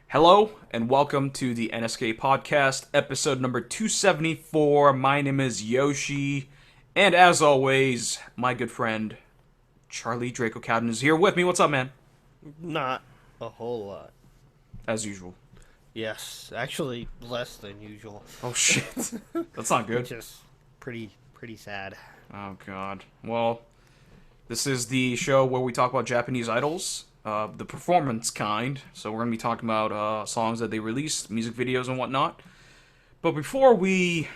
Hello, and welcome to the NSK Podcast, episode number 274. My name is Yoshi, and as always, my good friend, Charlie Draco Cowden is here with me. What's up, man? Not a whole lot. As usual. Yes, actually less than usual. Oh, shit. That's not good. Which is pretty sad. Oh, God. Well, this is the show where we talk about Japanese idols, the performance kind. So we're going to be talking about songs that they released, music videos, and whatnot. But before we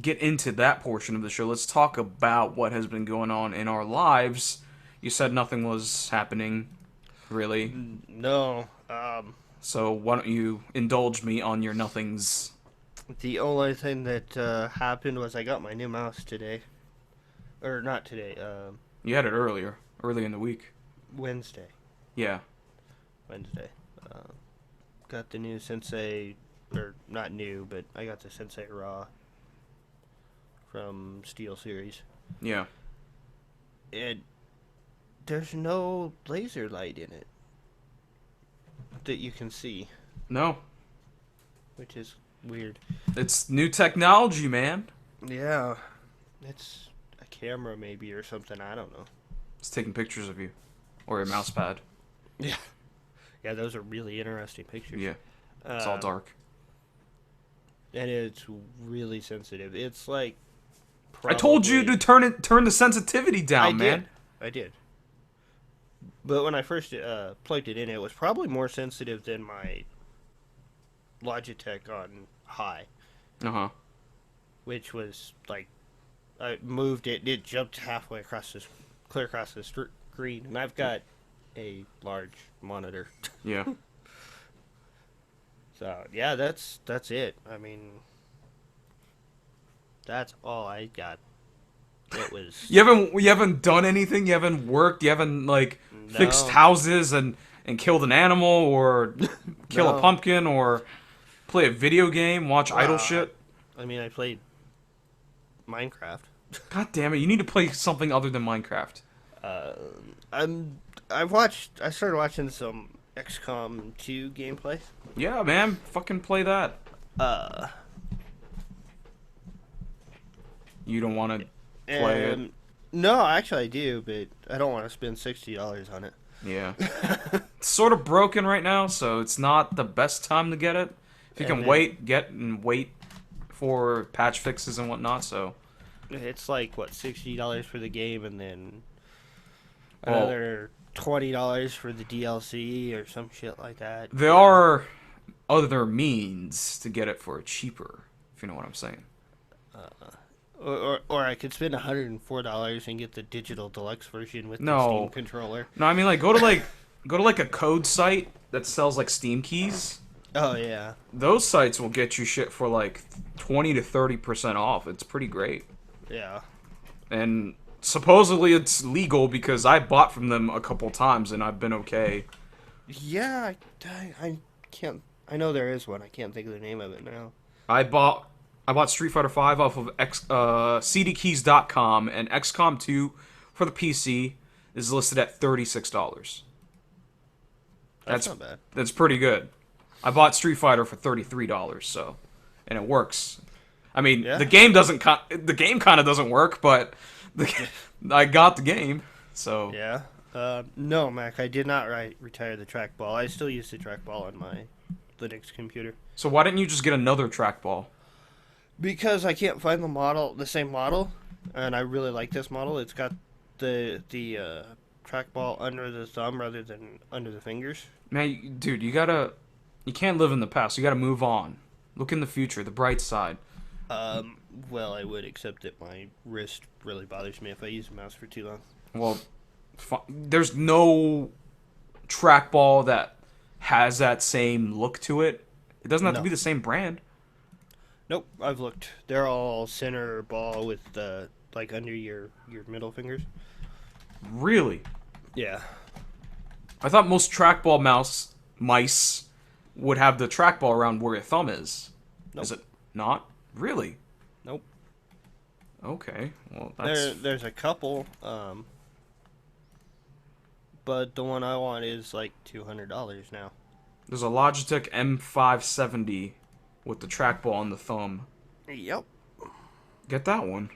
get into that portion of the show, let's talk about what has been going on in our lives. You said nothing was happening, really. No, So why don't you indulge me on your nothings? the only thing that happened was I got my new mouse today. Or not today, You had it early in the week. Wednesday. Yeah. Wednesday. Got the new Sensei, or not new, but I got the Sensei Raw from Steel Series. Yeah. And there's no laser light in it that you can see, No. which is weird. It's new technology, man. Yeah, it's a camera maybe or something. I don't know. It's taking pictures of you. Or your mouse pad. Yeah, yeah, those are really interesting pictures. Yeah. It's all dark. and it's really sensitive. It's like I told you to turn the sensitivity down, man. I did. But when I first plugged it in, it was probably more sensitive than my Logitech on high, Uh-huh. which was like I moved it, it jumped halfway across this, clear across the screen, and I've got a large monitor. Yeah. So yeah, that's it. I mean, that's all I got. It was You haven't done anything? You haven't worked? You haven't fixed No. houses and killed an animal or kill a No. pumpkin or play a video game, watch idle Wow. shit? I mean, I played Minecraft. God damn it, you need to play something other than Minecraft. I started watching some XCOM 2 gameplay. Yeah, man, fucking play that. Uh, You don't want to play it? and no, actually I do, but I don't want to spend $60 on it. Yeah. It's sort of broken right now, so it's not the best time to get it. If you can And wait for patch fixes and whatnot, so. It's like what, $60 for the game, and then Well, another $20 for the DLC or some shit like that. there are other means to get it for cheaper, if you know what I'm saying. Or I could spend $104 and get the digital deluxe version with the No. Steam controller. No, I mean go to a code site that sells Steam keys. Oh yeah. Those sites will get you shit for 20 to 30% off. It's pretty great. Yeah. And supposedly it's legal because I bought from them a couple times and I've been okay. Yeah, I can't. I know there is one. I can't think of the name of it now. I bought Street Fighter V off of cdkeys.com, and XCOM 2 for the PC is listed at $36. That's not bad. That's pretty good. I bought Street Fighter for $33, so, and it works. I mean, Yeah. the game kind of doesn't work, but I got the game, so. Yeah. No, Mac, I did not retire the trackball. I still use the trackball on my Linux computer. So why didn't you just get another trackball? Because I can't find the same model, and I really like this model. It's got the trackball under the thumb rather than under the fingers. Man, dude, you can't live in the past. You gotta move on. Look in the future, the bright side. Well, I would, except that my wrist really bothers me if I use a mouse for too long. Well, there's no trackball that has that same look to it. It doesn't have to No. be the same brand. Nope, I've looked. They're all center ball with the under your middle fingers. Really? Yeah. I thought most trackball mice would have the trackball around where your thumb is. Nope. Is it not? Really? Nope. Okay. Well, that's There's a couple, but the one I want is $200 now. There's a Logitech M570 with the trackball on the thumb. Yep. Get that one.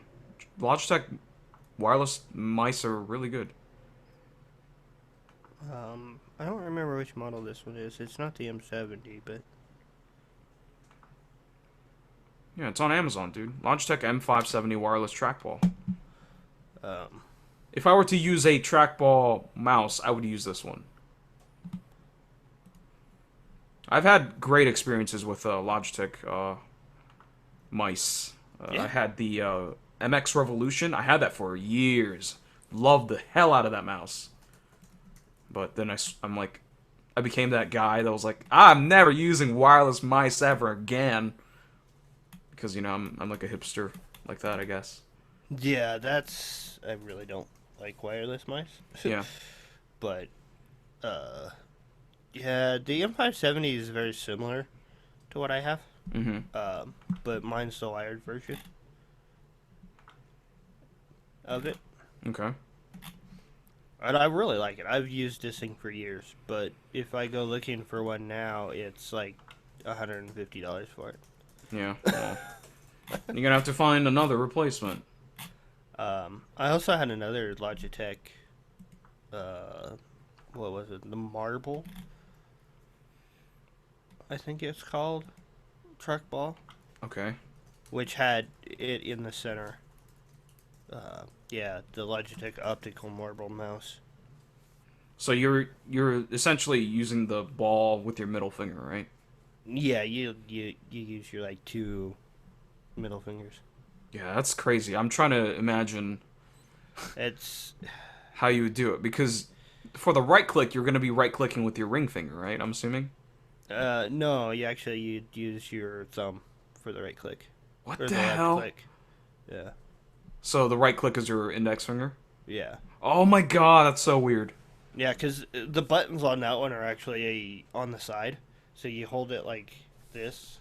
Logitech wireless mice are really good. I don't remember which model this one is. It's not the M70, but... Yeah, it's on Amazon, dude. Logitech M570 wireless trackball. If I were to use a trackball mouse, I would use this one. I've had great experiences with Logitech mice. Yeah. I had the MX Revolution. I had that for years. Loved the hell out of that mouse. But then I became that guy that was like, I'm never using wireless mice ever again. Because, I'm like a hipster like that, I guess. Yeah, I really don't like wireless mice. Yeah. But, yeah, the M570 is very similar to what I have. Mm-hmm. But mine's the wired version of it. Okay. And I really like it. I've used this thing for years, but if I go looking for one now, it's like $150 for it. Yeah. Well, you're gonna have to find another replacement. I also had another Logitech, what was it? The Marble, I think it's called, trackball, Okay. which had it in the center. Yeah, the Logitech optical marble mouse. So you're essentially using the ball with your middle finger, right? Yeah, you use your like two middle fingers. Yeah, that's crazy. I'm trying to imagine It's how you would do it, because for the right click, you're going to be right clicking with your ring finger, right? I'm assuming. no, you'd use your thumb for the right click. What Or the left hell? click. Yeah. So the right click is your index finger? Yeah. Oh my god, that's so weird. Yeah, because the buttons on that one are actually on the side. So you hold it like this.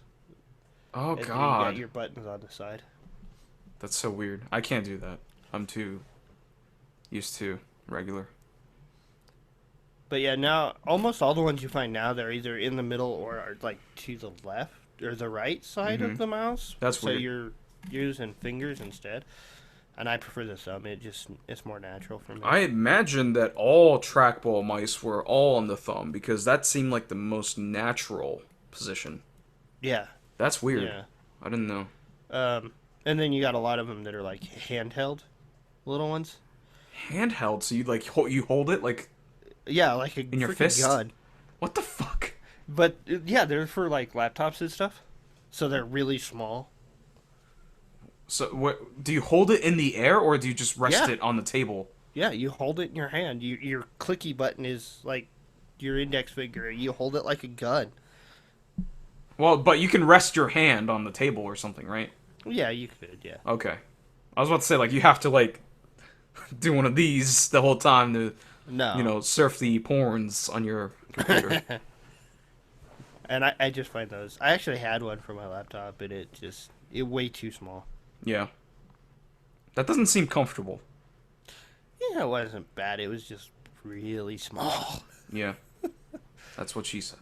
Oh and then you god. got your buttons on the side. That's so weird. I can't do that. I'm too used to regular. But yeah, now almost all the ones you find now, they're either in the middle or are like to the left or the right side of the mouse. That's weird. So you're using fingers instead. And I prefer the thumb. It's more natural for me. I imagine that all trackball mice were all on the thumb, because that seemed like the most natural position. Yeah. That's weird. Yeah. I didn't know. And then you got a lot of them that are like handheld, little ones. Handheld, so you you hold it like Yeah, like a in your freaking fist? gun. What the fuck? But yeah, they're for like laptops and stuff. So they're really small. So what? Do you hold it in the air, or do you just rest Yeah. it on the table? Yeah, you hold it in your hand. Your clicky button is like your index finger. You hold it like a gun. Well, but you can rest your hand on the table or something, right? Yeah, you could. Yeah. Okay. I was about to say, like, you have to, like, do one of these the whole time to, No. surf the porns on your computer. And I just find those. I actually had one for my laptop, and it way too small. Yeah. That doesn't seem comfortable. Yeah, it wasn't bad. It was just really small. Yeah. That's what she said.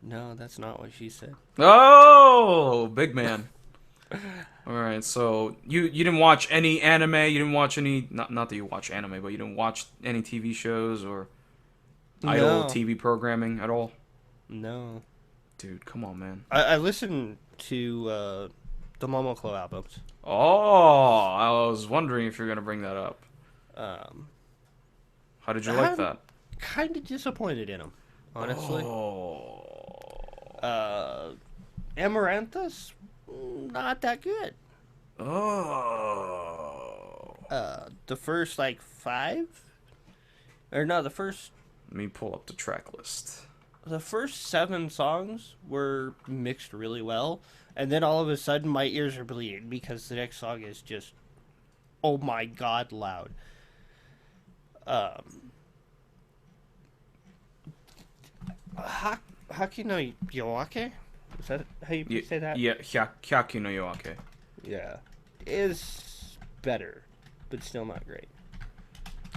No, that's not what she said. Oh, big man. All right, so you didn't watch any anime, you didn't watch any, not that you watch anime, but you didn't watch any TV shows or idol No. TV programming at all? No. Dude, come on, man. I listened to the Momoclo albums. Oh, I was wondering if you're going to bring that up. How did you like I'm that? kind of disappointed in them, honestly. Oh. Amaranthus, not that good. Oh. The first like 5, or no, the first Let me pull up the track list. 7 songs were mixed really well, and then all of a sudden my ears are bleeding because the next song is just, oh my god, loud. Haki no Yoake? Is that how you say that? Yeah, Hyaku no Yoake. Yeah. Is better, but still not great.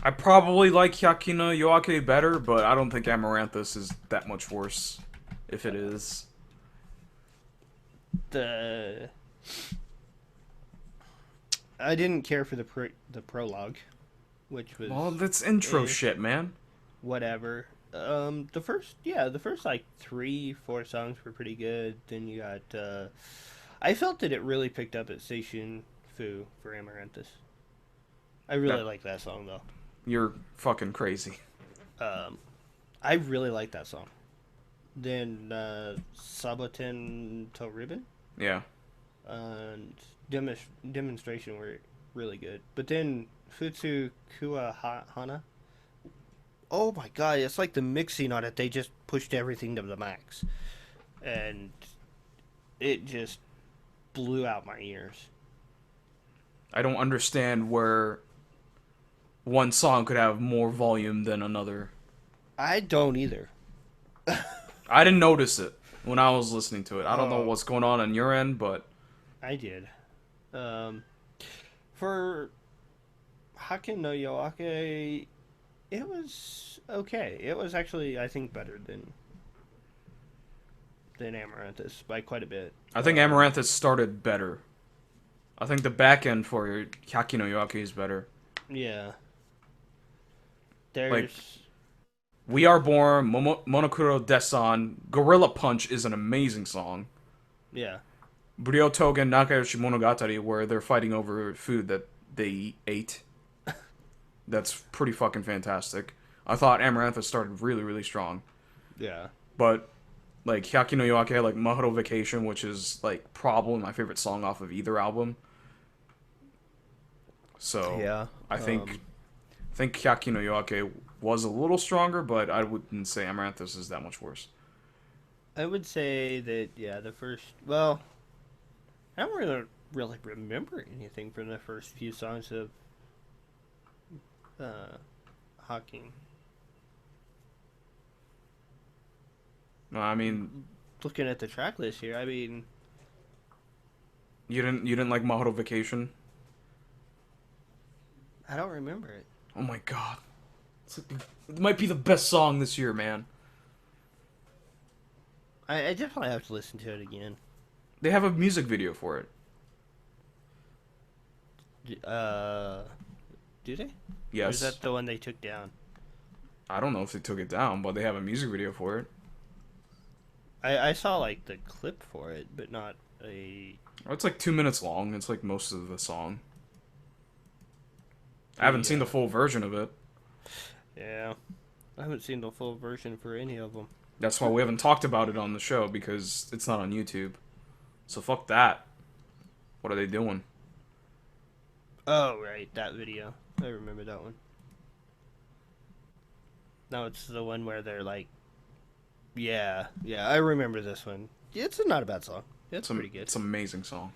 I probably like Hyaki no Yoake better, but I don't think Amaranthus is that much worse, if it is. I didn't care for the prologue, which was Well, that's intro shit, man. whatever. The first like 3-4 songs were pretty good. Then you got I felt that it really picked up at Seishun Fu for Amaranthus. I really like that song though. You're fucking crazy. I really like that song. Then Saboten to Ribbon Yeah. and Demonstration were really good. But then Futsu Kua Hana. Oh my god, it's like the mixing on it. They just pushed everything to the max. And it just blew out my ears. I don't understand where one song could have more volume than another. I don't either. I didn't notice it when I was listening to it. I don't know what's going on your end, but I did. For Haken no Yoake, it was okay. It was actually, I think, better than Amaranthus by quite a bit. I think Amaranthus started better. I think the back end for Hyaki no Yoake is better. Yeah. There's... Like, We Are Born, Monokuro Desan, Gorilla Punch is an amazing song. Yeah. Ryutogen Nakayoshi Monogatari, where they're fighting over food that they ate. That's pretty fucking fantastic. I thought Amaranthus started really, really strong. Yeah. But, like, Hyaki no Yoake, like, Mahoro Vacation, which is, like, probably my favorite song off of either album. So, yeah. I think Hyaki no Yoake was a little stronger, but I wouldn't say Amaranthus is that much worse. I would say that, yeah, the first... Well, I don't really remember anything from the first few songs of Hawking. No, I mean... Looking at the track list here, I mean... You didn't like Mahoro Vacation? I don't remember it. Oh my god. It might be the best song this year, man. I definitely have to listen to it again. They have a music video for it. Do they? Yes. Or is that the one they took down? I don't know if they took it down, but they have a music video for it. I saw, like, the clip for it, but not a... It's like 2 minutes long. It's like most of the song. I haven't seen the full version of it. Yeah. I haven't seen the full version for any of them. That's why we haven't talked about it on the show, because it's not on YouTube. So fuck that. What are they doing? Oh, right. That video. I remember that one. No, it's the one where they're like... Yeah, I remember this one. It's not a bad song. It's pretty good. It's an amazing song.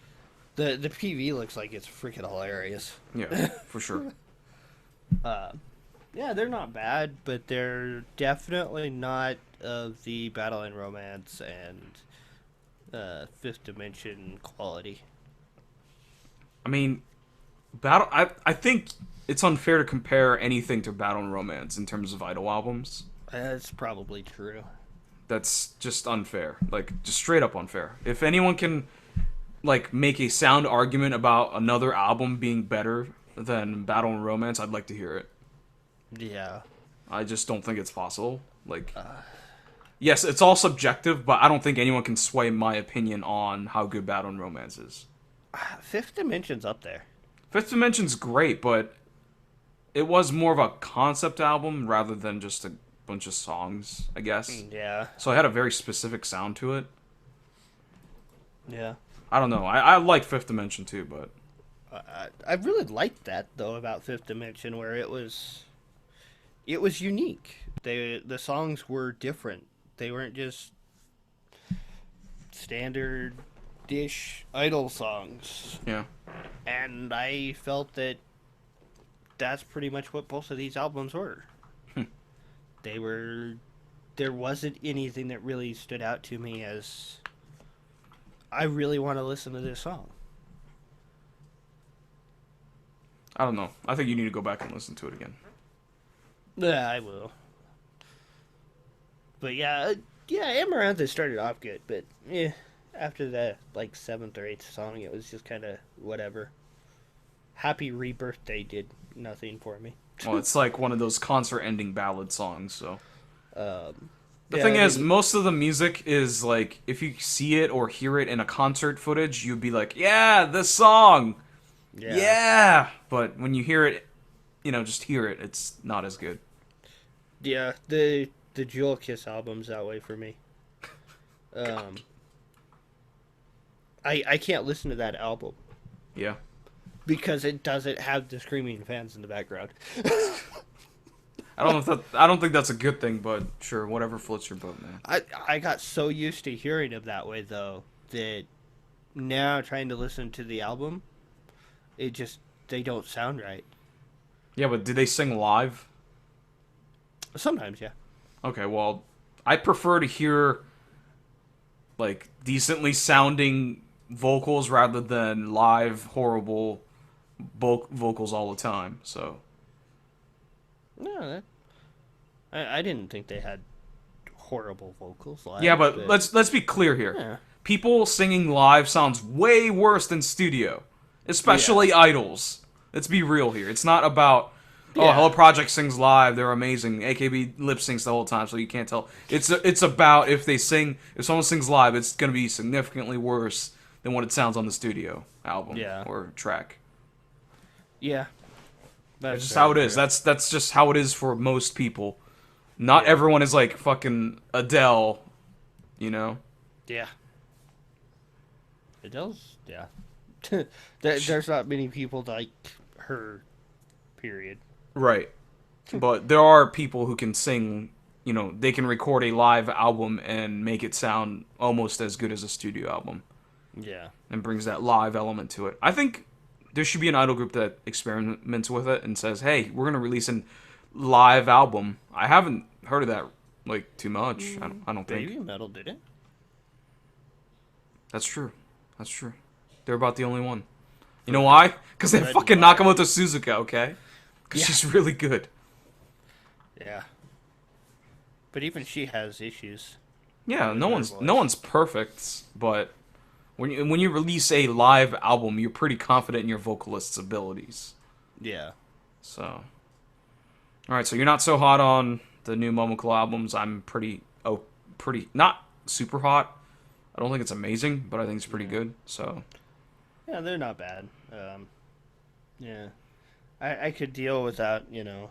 The PV looks like it's freaking hilarious. Yeah, for sure. Yeah, they're not bad, but they're definitely not of the Battle and Romance and Fifth Dimension quality. I mean, I think it's unfair to compare anything to Battle and Romance in terms of idol albums. That's probably true. That's just unfair. Like, just straight up unfair. If anyone can, like, make a sound argument about another album being better than Battle and Romance, I'd like to hear it. Yeah. I just don't think it's possible. Like, yes, it's all subjective, but I don't think anyone can sway my opinion on how good Battle and Romance is. Fifth Dimension's up there. Fifth Dimension's great, but it was more of a concept album rather than just a bunch of songs, I guess. Yeah. So it had a very specific sound to it. Yeah. I don't know. I like Fifth Dimension too, but... I really liked that, though, about Fifth Dimension, where it was unique. The songs were different. They weren't just standard-ish idol songs. Yeah. And I felt that that's pretty much what both of these albums were. There wasn't anything that really stood out to me as, I really want to listen to this song. I don't know. I think you need to go back and listen to it again. Yeah, I will. But yeah, Amaranth started off good, but yeah, after the like 7th or 8th song, it was just kind of whatever. Happy Rebirthday did nothing for me. Well, it's like one of those concert-ending ballad songs, so... The Yeah, thing I is, mean, most of the music is, like, if you see it or hear it in a concert footage, you'd be like, yeah, this song! yeah, Yeah! But when you hear it, just hear it, it's not as good. yeah. The Jewel Kiss album's that way for me. I can't listen to that album Yeah. because it doesn't have the screaming fans in the background. I don't think that's a good thing, but sure, whatever floats your boat, man. I got so used to hearing it that way though that now trying to listen to the album, they don't sound right. Yeah, but did they sing live? Sometimes, yeah. Okay, well, I prefer to hear, like, decently sounding vocals rather than live, horrible vocals all the time, so... No, I didn't think they had horrible vocals live. Yeah, but let's be clear here. Yeah. People singing live sounds way worse than studio, especially idols. Let's be real here. It's not about Hello Project sings live, they're amazing. AKB lip syncs the whole time, so you can't tell. It's about if someone sings live, it's gonna be significantly worse than what it sounds on the studio album or track. Yeah. That's just how it is. That's just how it is for most people. Not everyone is like fucking Adele, Yeah. Adele's, there's not many people like her, period. Right. But there are people who can sing, they can record a live album and make it sound almost as good as a studio album. Yeah. And brings that live element to it. I think there should be an idol group that experiments with it and says, hey, we're going to release a live album. I haven't heard of that, like, too much. I don't think. Baby Metal did it. That's true. They're about the only one. You know why? Because they fucking Nakamoto Suzuka, okay? Because she's really good. Yeah. But even she has issues. Yeah, no one's perfect, but when you release a live album, you're pretty confident in your vocalist's abilities. Yeah. So, all right. So you're not so hot on the new Momoko albums. I'm pretty not super hot. I don't think it's amazing, but I think it's pretty good. So. Yeah, they're not bad. Yeah, I could deal with that. You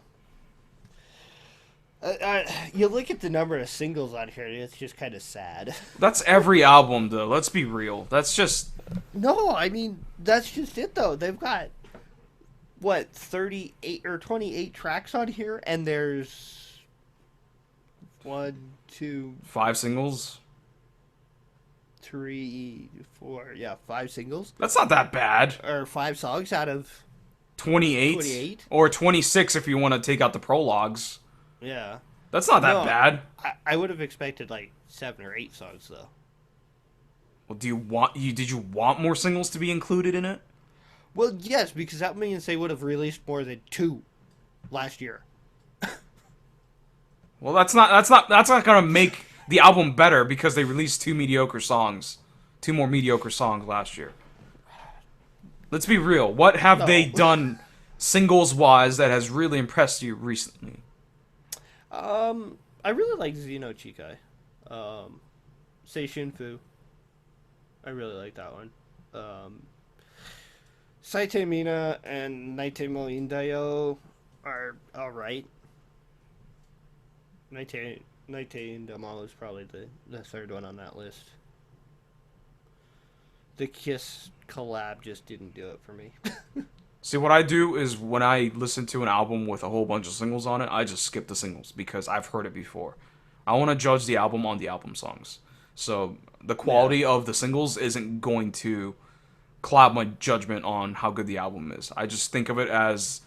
look at the number of singles on here, it's just kind of sad. That's every album, though. Let's be real. That's just... No, I mean, that's just it, though. They've got, 38 or 28 tracks on here, and there's 1, 2... 5 singles? 3, 4, 5 singles. That's not that bad. Or 5 songs out of... 28? Or 26 if you want to take out the prologues. Yeah. That's not that bad. I would have expected 7 or 8 songs though. Well, did you want more singles to be included in it? Well, yes, because that means they would have released more than 2 last year. Well, that's not going to make the album better because they released 2 more mediocre songs last year. Let's be real. What have they done singles wise that has really impressed you recently? I really like Xeno Chikai. Seishun Fu. I really like that one. Saite Mina and Naite mo Indayo are alright. Naite Indama is probably the third one on that list. The Kiss collab just didn't do it for me. See, what I do is when I listen to an album with a whole bunch of singles on it, I just skip the singles because I've heard it before. I want to judge the album on the album songs. So the quality of the singles isn't going to cloud my judgment on how good the album is. I just think of it as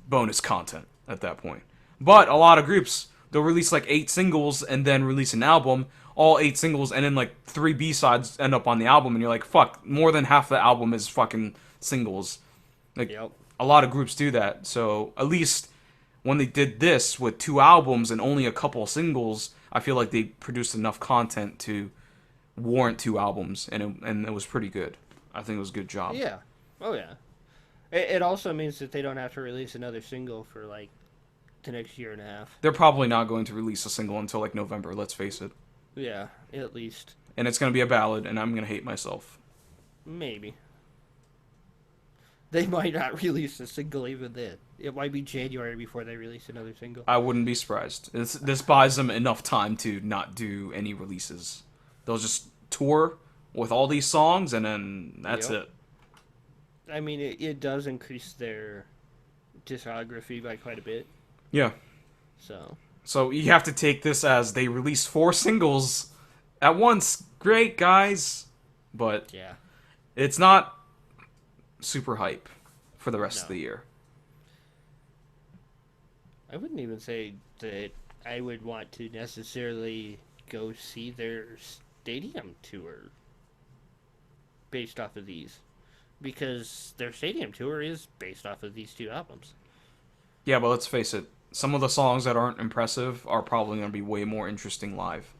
bonus content at that point. But a lot of groups, they'll release 8 singles and then release an album, all 8 singles, and then 3 B-sides end up on the album, and you're like, fuck, more than half the album is fucking singles. A lot of groups do that. So at least when they did this with 2 albums and only a couple of singles, I feel like they produced enough content to warrant 2 albums, and it was pretty good. I think it was a good job. Yeah. Oh yeah. It also means that they don't have to release another single for like the next year and a half. They're probably not going to release a single until like November, let's face it. Yeah, at least. And it's going to be a ballad, and I'm going to hate myself. Maybe. They might not release a single even then. It might be January before they release another single. I wouldn't be surprised. This buys them enough time to not do any releases. They'll just tour with all these songs, and then that's it. I mean, it does increase their discography by quite a bit. Yeah. So you have to take this as they released 4 singles at once. Great, guys. But yeah, it's not super hype for the rest of the year. I wouldn't even say that I would want to necessarily go see their stadium tour based off of these, because their stadium tour is based off of these 2 albums. Yeah, but let's face it, some of the songs that aren't impressive are probably going to be way more interesting live.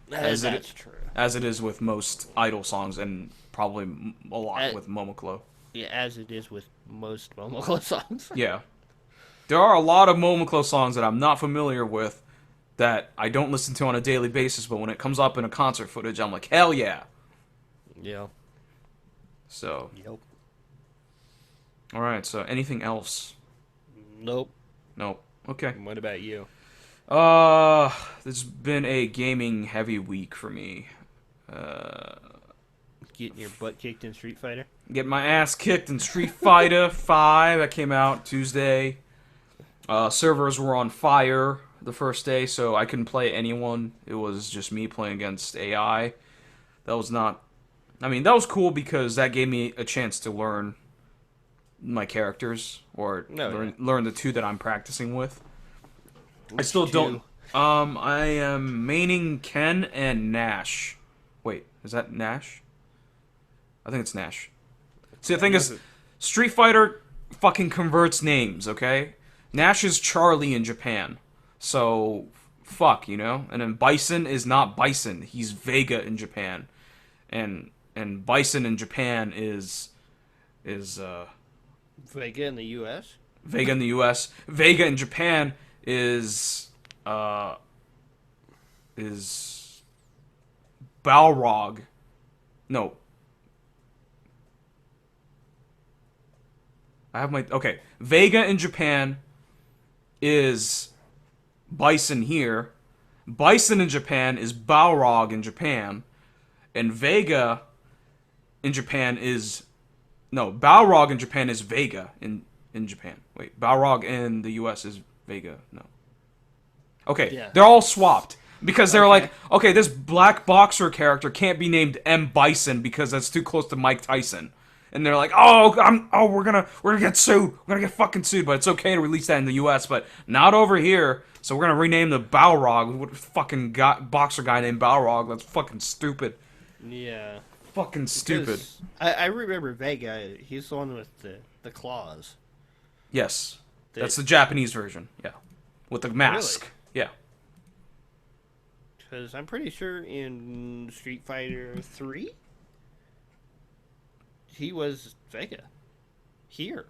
That's true. As it is with most Idol songs, and probably a lot with Momoclo. Yeah, as it is with most Momoclo songs. Yeah. There are a lot of Momoclo songs that I'm not familiar with that I don't listen to on a daily basis, but when it comes up in a concert footage, I'm like, hell yeah. Yeah. So. Yep. Alright, so anything else? Nope. Okay. What about you? This has been a gaming heavy week for me. Getting your butt kicked in Street Fighter? Get my ass kicked in Street Fighter 5. That came out Tuesday. Servers were on fire the first day, so I couldn't play anyone. It was just me playing against AI. That was not... I mean, that was cool because that gave me a chance to learn my characters, or learn the 2 that I'm practicing with. I still don't... I am maining Ken and Nash. Wait, is that Nash? I think it's Nash. See, the thing is, Street Fighter fucking converts names, okay? Nash is Charlie in Japan. So, fuck, you know? And then Bison is not Bison. He's Vega in Japan. And Bison in Japan is Vega in the U.S.? Vega in the U.S. Vega in Japan is Balrog. No. I have my... Okay. Vega in Japan is Bison here. Bison in Japan is Balrog in Japan. And Vega in Japan is... No, Balrog in Japan is Vega in Japan. Wait, Balrog in the US is Vega. No. Okay, They're all swapped. Because they're like, okay, this black boxer character can't be named M. Bison because that's too close to Mike Tyson. And they're like, we're gonna get sued. We're gonna get fucking sued, but it's okay to release that in the US, but not over here. So we're gonna rename the Balrog. What fucking boxer guy named Balrog? That's fucking stupid. Yeah. Fucking stupid. I remember Vega. He's the one with the claws. Yes. That's the Japanese version. Yeah. With the mask. Really? Yeah. Because I'm pretty sure in Street Fighter 3, he was Vega. Here.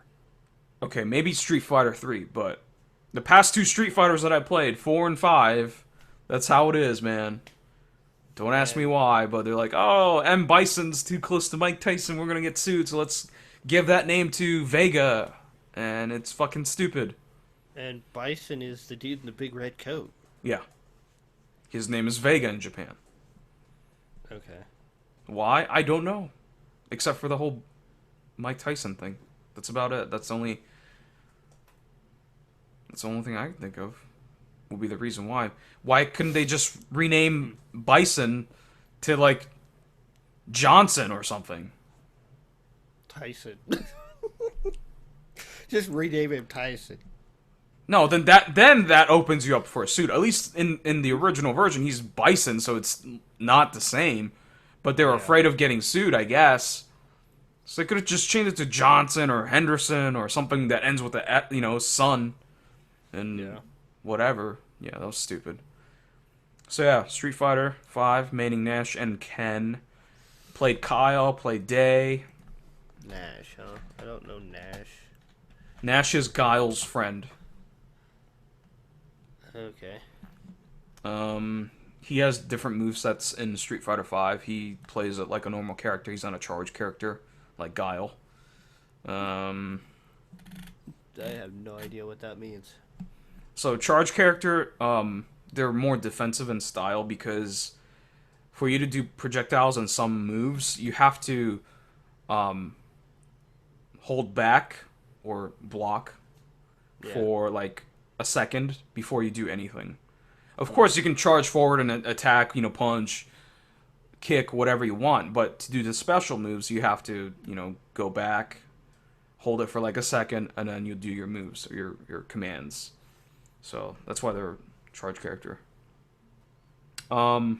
Okay, maybe Street Fighter 3, but the past 2 Street Fighters that I played, 4 and 5, that's how it is, man. Don't ask me why, but they're like, oh, M. Bison's too close to Mike Tyson, we're gonna get sued, so let's give that name to Vega. And it's fucking stupid. And Bison is the dude in the big red coat. Yeah. His name is Vega in Japan. Okay. Why? I don't know. Except for the whole Mike Tyson thing. That's about it. That's the only thing I can think of. Will be the reason why. Why couldn't they just rename Bison to, like, Johnson or something? Tyson. Just rename him Tyson. No, then that opens you up for a suit. At least in the original version, he's Bison, so it's not the same. But they were afraid of getting sued, I guess. So they could have just changed it to Johnson or Henderson or something that ends with a, son. and whatever. Yeah, that was stupid. So yeah, Street Fighter 5, maining Nash and Ken. Played Kyle, played Day. Nash, huh? I don't know Nash. Nash is Guile's friend. Okay. He has different movesets in Street Fighter 5. He plays it like a normal character. He's not a charge character like Guile. I have no idea what that means. So charge character, they're more defensive in style because for you to do projectiles and some moves, you have to hold back or block for like a second before you do anything. Of course, you can charge forward and attack, punch, kick, whatever you want. But to do the special moves, you have to, go back, hold it for like a second, and then you do your moves or your commands. So that's why they're charge character. So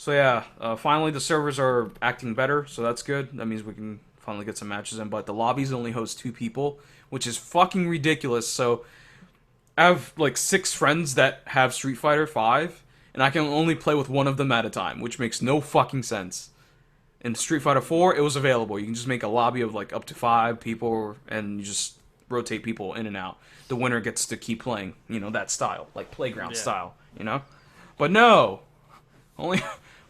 yeah, finally the servers are acting better, so that's good. That means we can finally get some matches in. But the lobbies only host 2 people, which is fucking ridiculous. So I have like 6 friends that have Street Fighter 5, and I can only play with one of them at a time, which makes no fucking sense. In Street Fighter 4, it was available. You can just make a lobby of like up to 5 people, and you just rotate people in and out. The winner gets to keep playing, that style, like playground style, But no, only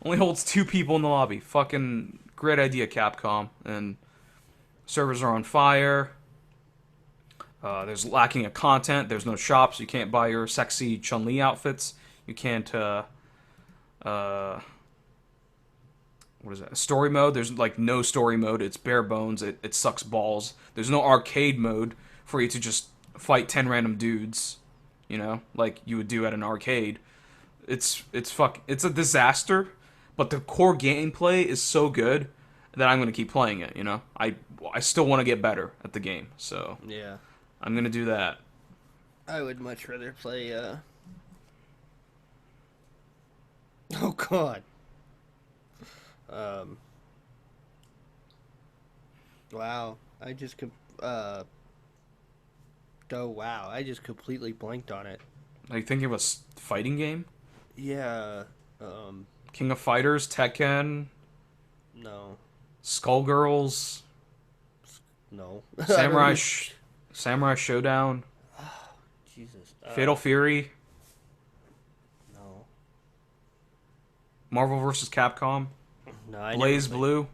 holds 2 people in the lobby. Fucking great idea, Capcom. And servers are on fire. There's lacking of content. There's no shops. You can't buy your sexy Chun-Li outfits. You can't, what is that? Story mode. There's, like, no story mode. It's bare bones. It sucks balls. There's no arcade mode for you to just fight 10 random dudes, like you would do at an arcade. It's a disaster, but the core gameplay is so good that I'm going to keep playing it, I still want to get better at the game, so... Yeah. I'm gonna do that. I would much rather play, Oh, God. Wow. I just completely blanked on it. Are you thinking of a fighting game? Yeah, King of Fighters, Tekken? No. Skullgirls? No. Samurai Showdown? Oh, Jesus. Fatal Fury? No. Marvel vs. Capcom? No, Blaze Blue?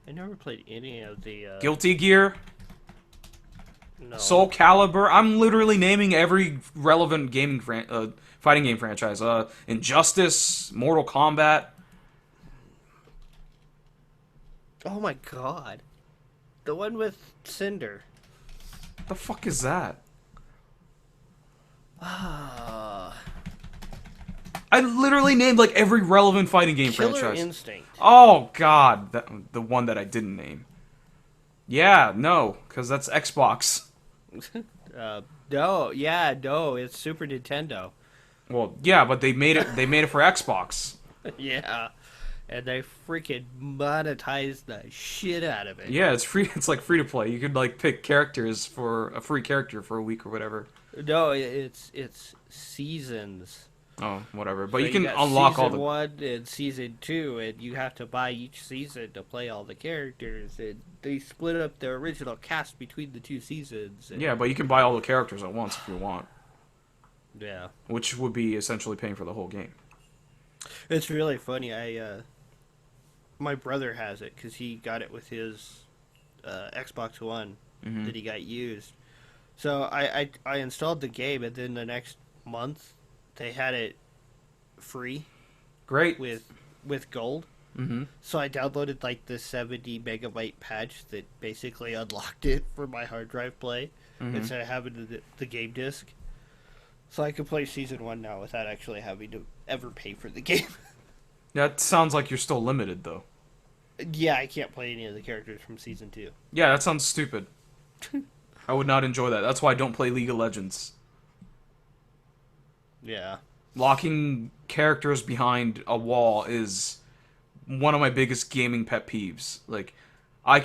I never played any of the, Guilty Gear? No. Soul Calibur? I'm literally naming every relevant fighting game franchise. Injustice, Mortal Kombat. Oh my God. The one with Cinder. The fuck is that? Ah. I literally named like every relevant fighting game Killer franchise. Instinct. Oh God, the one that I didn't name. Yeah, no, because that's Xbox. No, it's Super Nintendo. Well, yeah, but they made it. They made it for Xbox. Yeah, and they freaking monetized the shit out of it. Yeah, it's free. It's like free to play. You could like pick characters for a free character for a week or whatever. No, it's seasons. Oh, whatever. But So you can got unlock all season the 1 and season 2, and you have to buy each season to play all the characters. And they split up the original cast between the 2 seasons. And Yeah, but you can buy all the characters at once if you want. yeah, Which would be essentially paying for the whole game. it's really funny. My brother has it because he got it with his Xbox One that he got used. So I installed the game, and then the next month they had it free. Great. With gold. Mm-hmm. So I downloaded like the 70 megabyte patch that basically unlocked it for my hard drive play instead of having the game disc. So I can play season 1 now without actually having to ever pay for the game. That sounds like you're still limited, though. Yeah, I can't play any of the characters from season 2. Yeah, that sounds stupid. I would not enjoy that. That's why I don't play League of Legends. Yeah. Locking characters behind a wall is one of my biggest gaming pet peeves. Like, I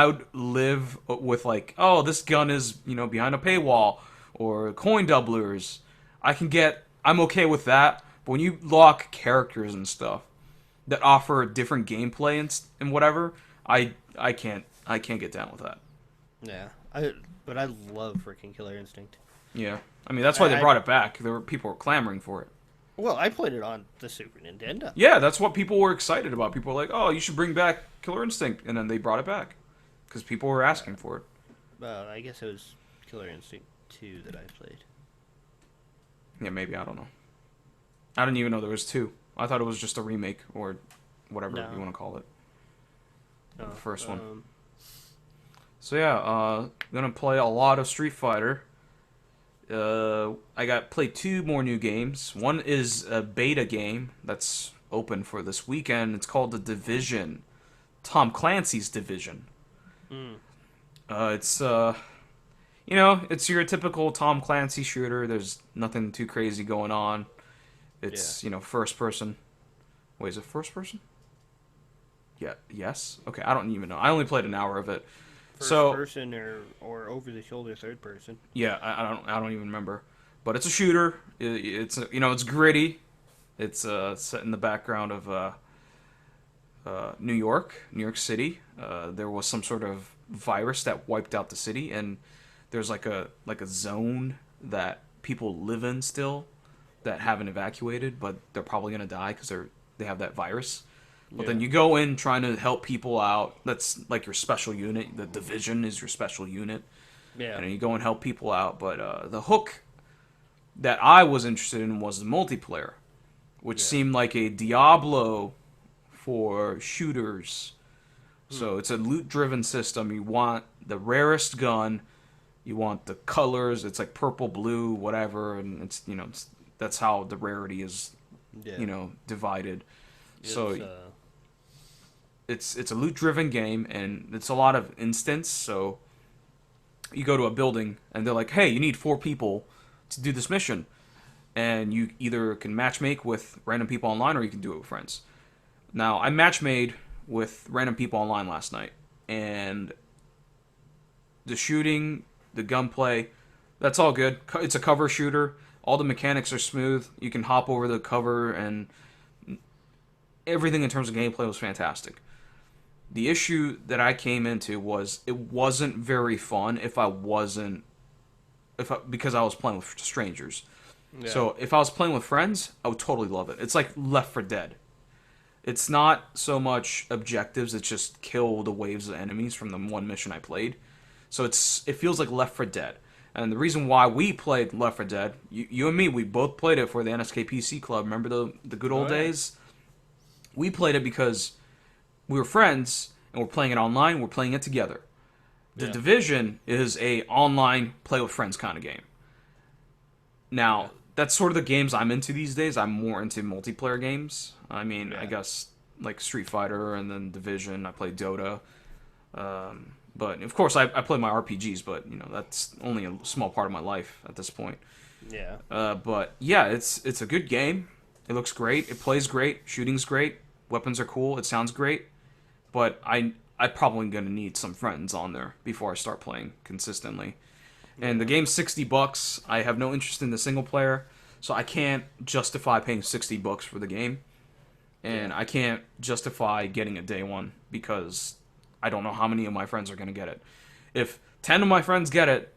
would live with like, oh, this gun is, behind a paywall, or coin doublers, I'm okay with that. But when you lock characters and stuff that offer different gameplay and whatever, I can't get down with that. Yeah, but I love freaking Killer Instinct. Yeah, I mean that's why they brought it back. People were clamoring for it. Well, I played it on the Super Nintendo. Yeah, that's what people were excited about. People were like, "Oh, you should bring back Killer Instinct," and then they brought it back because people were asking for it. Well, I guess it was Killer Instinct 2 that I played. Yeah, maybe, I don't know. I didn't even know there was 2. I thought it was just a remake or whatever you want to call it. No, the first one. So yeah, I'm gonna play a lot of Street Fighter. I played 2 more new games. One is a beta game that's open for this weekend. It's called The Division. Tom Clancy's Division. It's it's your typical Tom Clancy shooter. There's nothing too crazy going on. It's first person. Wait, is it first person? Yeah. Yes. Okay. I don't even know. I only played an hour of it. First person or over the shoulder third person. Yeah, I don't even remember. But it's a shooter. It's gritty. It's set in the background of New York City. There was some sort of virus that wiped out the city, and there's like a zone that people live in still that haven't evacuated, but they're probably gonna die because they have that virus. But then you go in trying to help people out. That's like your special unit. The Division is your special unit. Yeah. And you go and help people out. But the hook that I was interested in was the multiplayer, which seemed like a Diablo for shooters. So it's a loot-driven system. You want the rarest gun. You want the colors. It's like purple, blue, whatever. And that's how the rarity is, divided. It's a loot-driven game, and it's a lot of instance. So you go to a building, and they're like, "Hey, you need 4 people to do this mission," and you either can matchmake with random people online, or you can do it with friends. Now, I matchmade with random people online last night, and the shooting, the gunplay, that's all good. It's a cover shooter. All the mechanics are smooth. You can hop over the cover, and everything in terms of gameplay was fantastic. The issue that I came into was it wasn't very fun because I was playing with strangers. Yeah. So if I was playing with friends, I would totally love it. It's like Left 4 Dead. It's not so much objectives, it's just kill the waves of enemies from the one mission I played. So it feels like Left 4 Dead. And the reason why we played Left 4 Dead, you and me, we both played it for the NSK PC Club. Remember the good old days? We played it because we were friends, and we're playing it online, we're playing it together. The Division is a online play with friends kind of game. Now, that's sort of the games I'm into these days. I'm more into multiplayer games. I mean, I guess like Street Fighter and then Division. I play Dota. But of course, I play my RPGs, but that's only a small part of my life at this point. Yeah. But yeah, it's a good game. It looks great. It plays great. Shooting's great. Weapons are cool. It sounds great. But I'm probably gonna need some friends on there before I start playing consistently. And the game's $60. I have no interest in the single player, so I can't justify paying $60 for the game. And I can't justify getting a day one because I don't know how many of my friends are gonna get it. If 10 of my friends get it,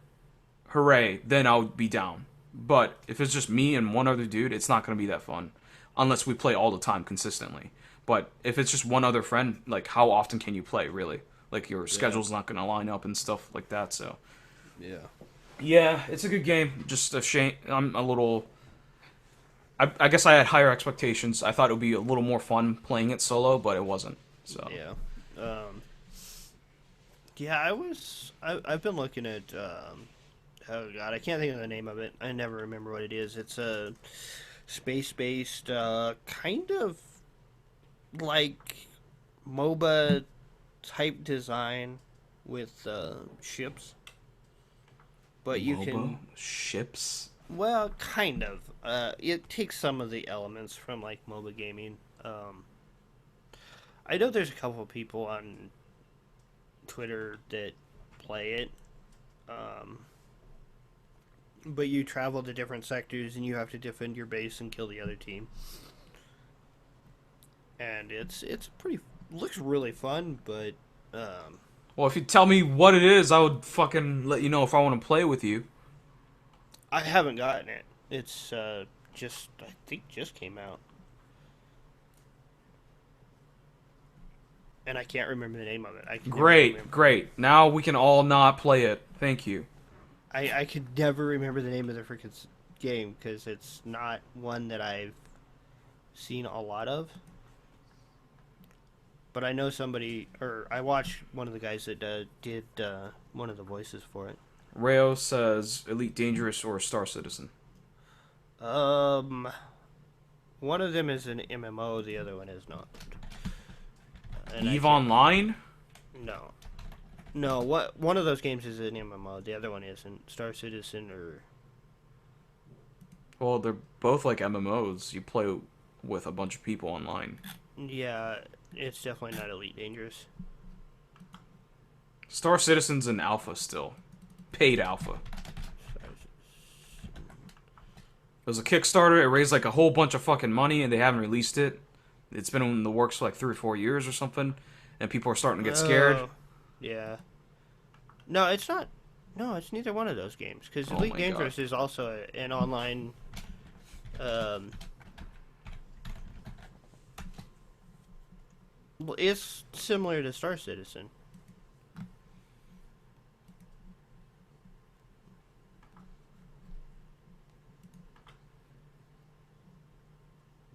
hooray, then I'll be down. But if it's just me and one other dude, it's not gonna be that fun. Unless we play all the time consistently. But if it's just one other friend, like, how often can you play, really? Like, your schedule's not going to line up and stuff like that, so. Yeah, it's a good game. Just a shame. I'm a little... I guess I had higher expectations. I thought it would be a little more fun playing it solo, but it wasn't, so. Yeah. I've been looking at... oh, God, I can't think of the name of it. I never remember what it is. It's a space-based, kind of... like MOBA type design with ships, but you can ships. Well, kind of. It takes some of the elements from like MOBA gaming. I know there's a couple of people on Twitter that play it. but you travel to different sectors and you have to defend your base and kill the other team. And it's pretty looks really fun, but Well, if you tell me what it is, I would fucking let you know if I want to play with you. I haven't gotten it. It's I think just came out. And I can't remember the name of it. Great. Now we can all not play it. Thank you. I could never remember the name of the freaking game because it's not one that I've seen a lot of. But I know somebody, or I watched one of the guys that did one of the voices for it. Rayo says Elite Dangerous or Star Citizen. One of them is an MMO, the other one is not. And EVE Online? No. No, one of those games is an MMO, the other one isn't. Star Citizen or... Well, they're both like MMOs. You play with a bunch of people online. Yeah, it's definitely not Elite Dangerous. Star Citizen's an alpha still. Paid alpha. It was a Kickstarter. It raised like a whole bunch of fucking money and they haven't released it. It's been in the works for like 3 or 4 years or something. And people are starting to get scared. Yeah. No, it's not. No, it's neither one of those games. Because Elite Dangerous is also an online... well, it's similar to Star Citizen.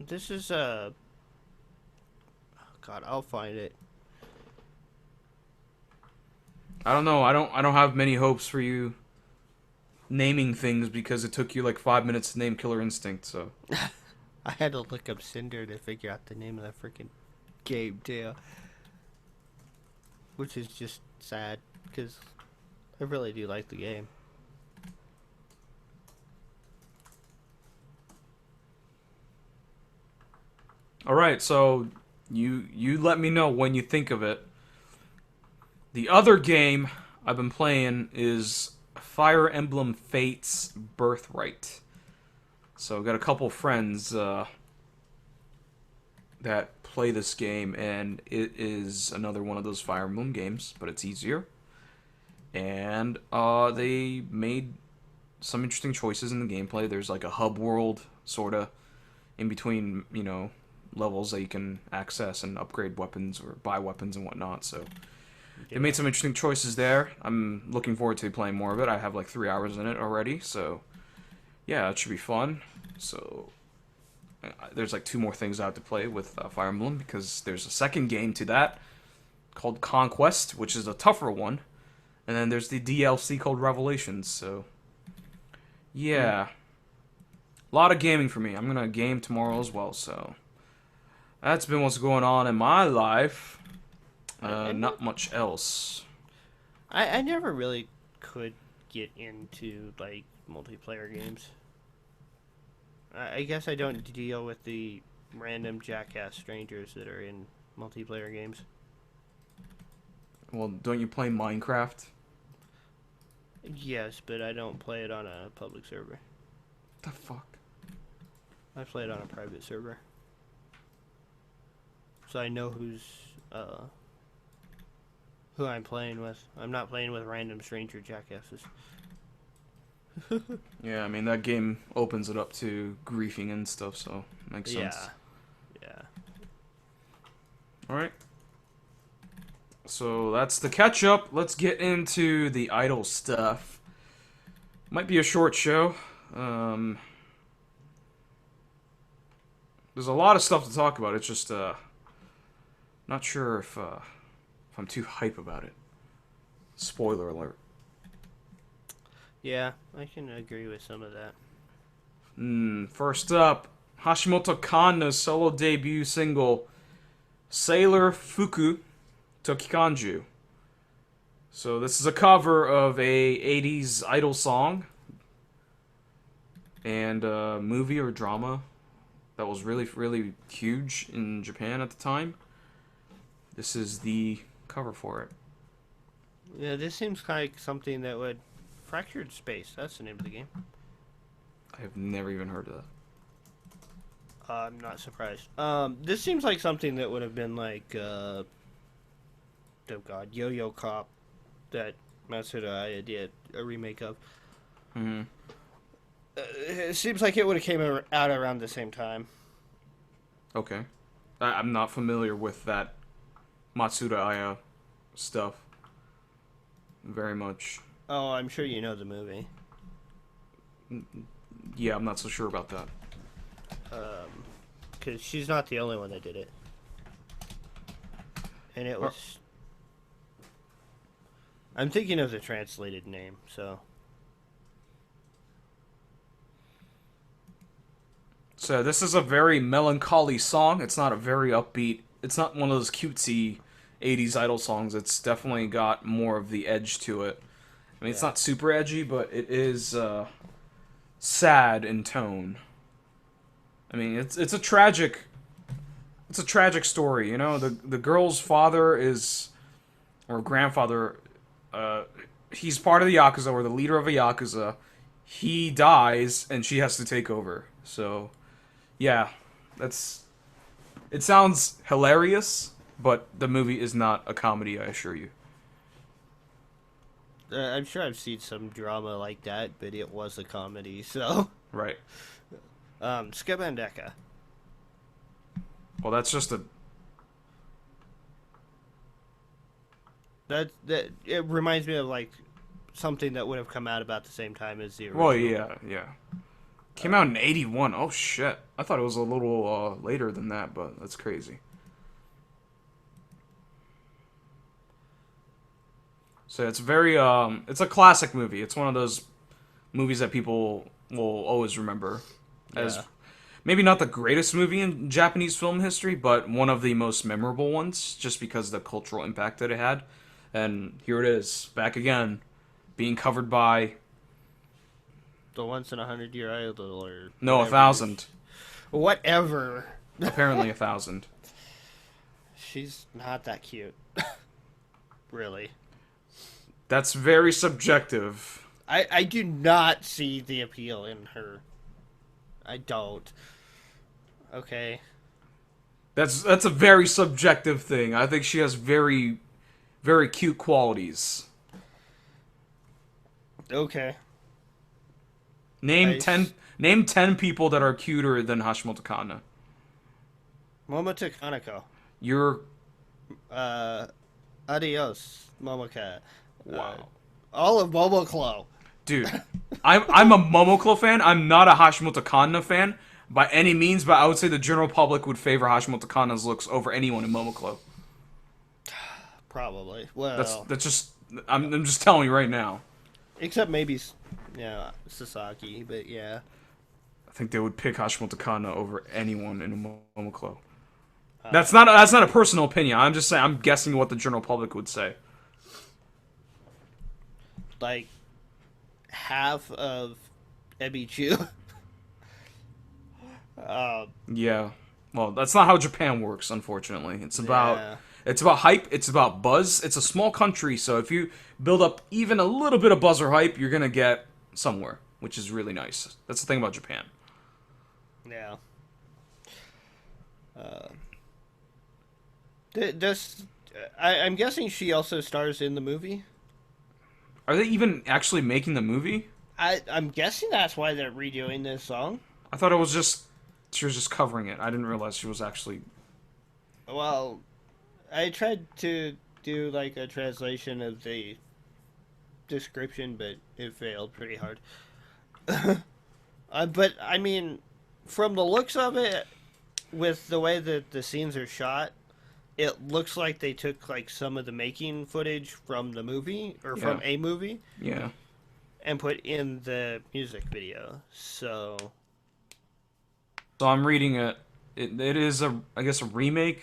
This is oh God, I'll find it. I don't know. I don't have many hopes for you naming things because it took you like 5 minutes to name Killer Instinct, so. I had to look up Cinder to figure out the name of that freaking game too. Which is just sad because I really do like the game. All right, so you let me know when you think of it. The other game I've been playing is Fire Emblem Fates Birthright. So I've got a couple friends that play this game, and it is another one of those Fire Emblem games, but it's easier. And they made some interesting choices in the gameplay. There's like a hub world, sorta, in between, you know, levels that you can access and upgrade weapons or buy weapons and whatnot. So they made some interesting choices there. I'm looking forward to playing more of it. I have like 3 hours in it already, so yeah, it should be fun. So there's like 2 more things I have to play with Fire Emblem because there's a second game to that called Conquest, which is a tougher one, and then there's the DLC called Revelations. So yeah, a lot of gaming for me. I'm gonna game tomorrow as well, so that's been what's going on in my life. Not much else. I never really could get into like multiplayer games. I guess I don't deal with the random jackass strangers that are in multiplayer games. Well, don't you play Minecraft? Yes, but I don't play it on a public server. What the fuck? I play it on a private server. So I know who I'm playing with. I'm not playing with random stranger jackasses. Yeah, I mean, that game opens it up to griefing and stuff, so makes sense. Yeah. Alright. So that's the catch-up. Let's get into the idol stuff. Might be a short show. There's a lot of stuff to talk about. It's just, not sure if I'm too hype about it. Spoiler alert. Yeah, I can agree with some of that. First up, Hashimoto Kanna's solo debut single, Sailor Fuku Tokikanju. So this is a cover of a 80s idol song and a movie or drama that was really, really huge in Japan at the time. This is the cover for it. Yeah, this seems like something that would... Fractured Space, that's the name of the game. I have never even heard of that. I'm not surprised. This seems like something that would have been like, oh god, Yo-Yo Cop, that Matsuda Aya did a remake of. Mm-hmm. It seems like it would have came out around the same time. Okay. I'm not familiar with that Matsuda Aya stuff. Very much. Oh, I'm sure you know the movie. Yeah, I'm not so sure about that. Because she's not the only one that did it. And it was... I'm thinking of the translated name, so... So this is a very melancholy song. It's not a very upbeat... It's not one of those cutesy 80s idol songs. It's definitely got more of the edge to it. I mean, it's not super edgy, but it is sad in tone. I mean, it's a tragic story, you know. The girl's father is, or grandfather, he's part of the Yakuza, or the leader of a Yakuza. He dies, and she has to take over. So, yeah, it sounds hilarious, but the movie is not a comedy, I assure you. I'm sure I've seen some drama like that, but it was a comedy, so... Right. Skabandeka. Well, that's just a... That it reminds me of, like, something that would have come out about the same time as the original. Well, yeah. Came out in 81. Oh, shit. I thought it was a little later than that, but that's crazy. So it's very, it's a classic movie. It's one of those movies that people will always remember as maybe not the greatest movie in Japanese film history, but one of the most memorable ones, just because of the cultural impact that it had. And here it is, back again, being covered by... The Once in a 100-Year Idol, or... No, 1,000. Whatever. Apparently 1,000. She's not that cute. Really. That's very subjective. I do not see the appeal in her. I don't. Okay. That's a very subjective thing. I think she has very, very cute qualities. Okay. Name 10 people that are cuter than Hashimoto Kanna. Momota Kaneko. You're... Adios, Momoka. Wow. All of Momoclo. Dude, I'm a Momoclo fan. I'm not a Hashimoto Kanna fan by any means, but I would say the general public would favor Hashimoto Kanna's looks over anyone in Momoclo. Probably. Well, that's just... I'm just telling you right now. Except maybe, Sasaki, but yeah. I think they would pick Hashimoto Kanna over anyone in a Momoclo. That's not a personal opinion. I'm just saying. I'm guessing what the general public would say. Like half of Ebichu. Yeah. Well, that's not how Japan works. Unfortunately, it's about hype. It's about buzz. It's a small country, so if you build up even a little bit of buzz or hype, you're gonna get somewhere, which is really nice. That's the thing about Japan. Yeah. I'm guessing she also stars in the movie. Are they even actually making the movie? I'm guessing that's why they're redoing this song. I thought it was just she was just covering it. I didn't realize she was actually... Well, I tried to do like a translation of the description, but it failed pretty hard. But I mean, from the looks of it, with the way that the scenes are shot, it looks like they took like some of the making footage from the movie or from a movie, and put in the music video. So I'm reading it. It is I guess a remake.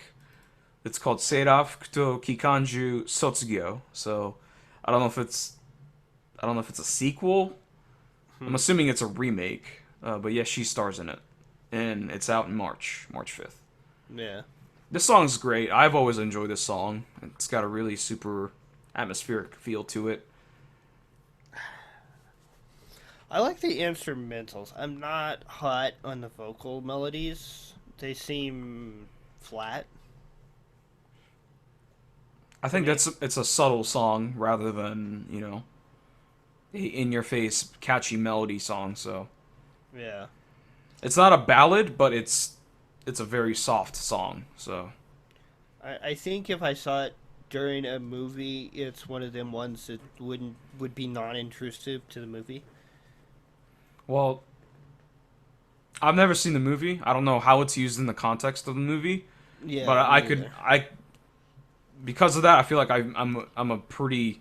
It's called Seiraf Kuto Kikanju Sotsugo. So I don't know if it's a sequel. I'm assuming it's a remake. But yeah, she stars in it, and it's out in March 5th. Yeah. This song's great. I've always enjoyed this song. It's got a really super atmospheric feel to it. I like the instrumentals. I'm not hot on the vocal melodies. They seem flat. I To think me. it's a subtle song rather than, you know, a in your face catchy melody song. So Yeah. it's not a ballad, but it's a very soft song. So I think if I saw it during a movie, it's one of them ones that would be non-intrusive to the movie. well, I've never seen the movie. I don't know how it's used in the context of the movie, but Yeah, I me could either. I because of that I feel like I'm a pretty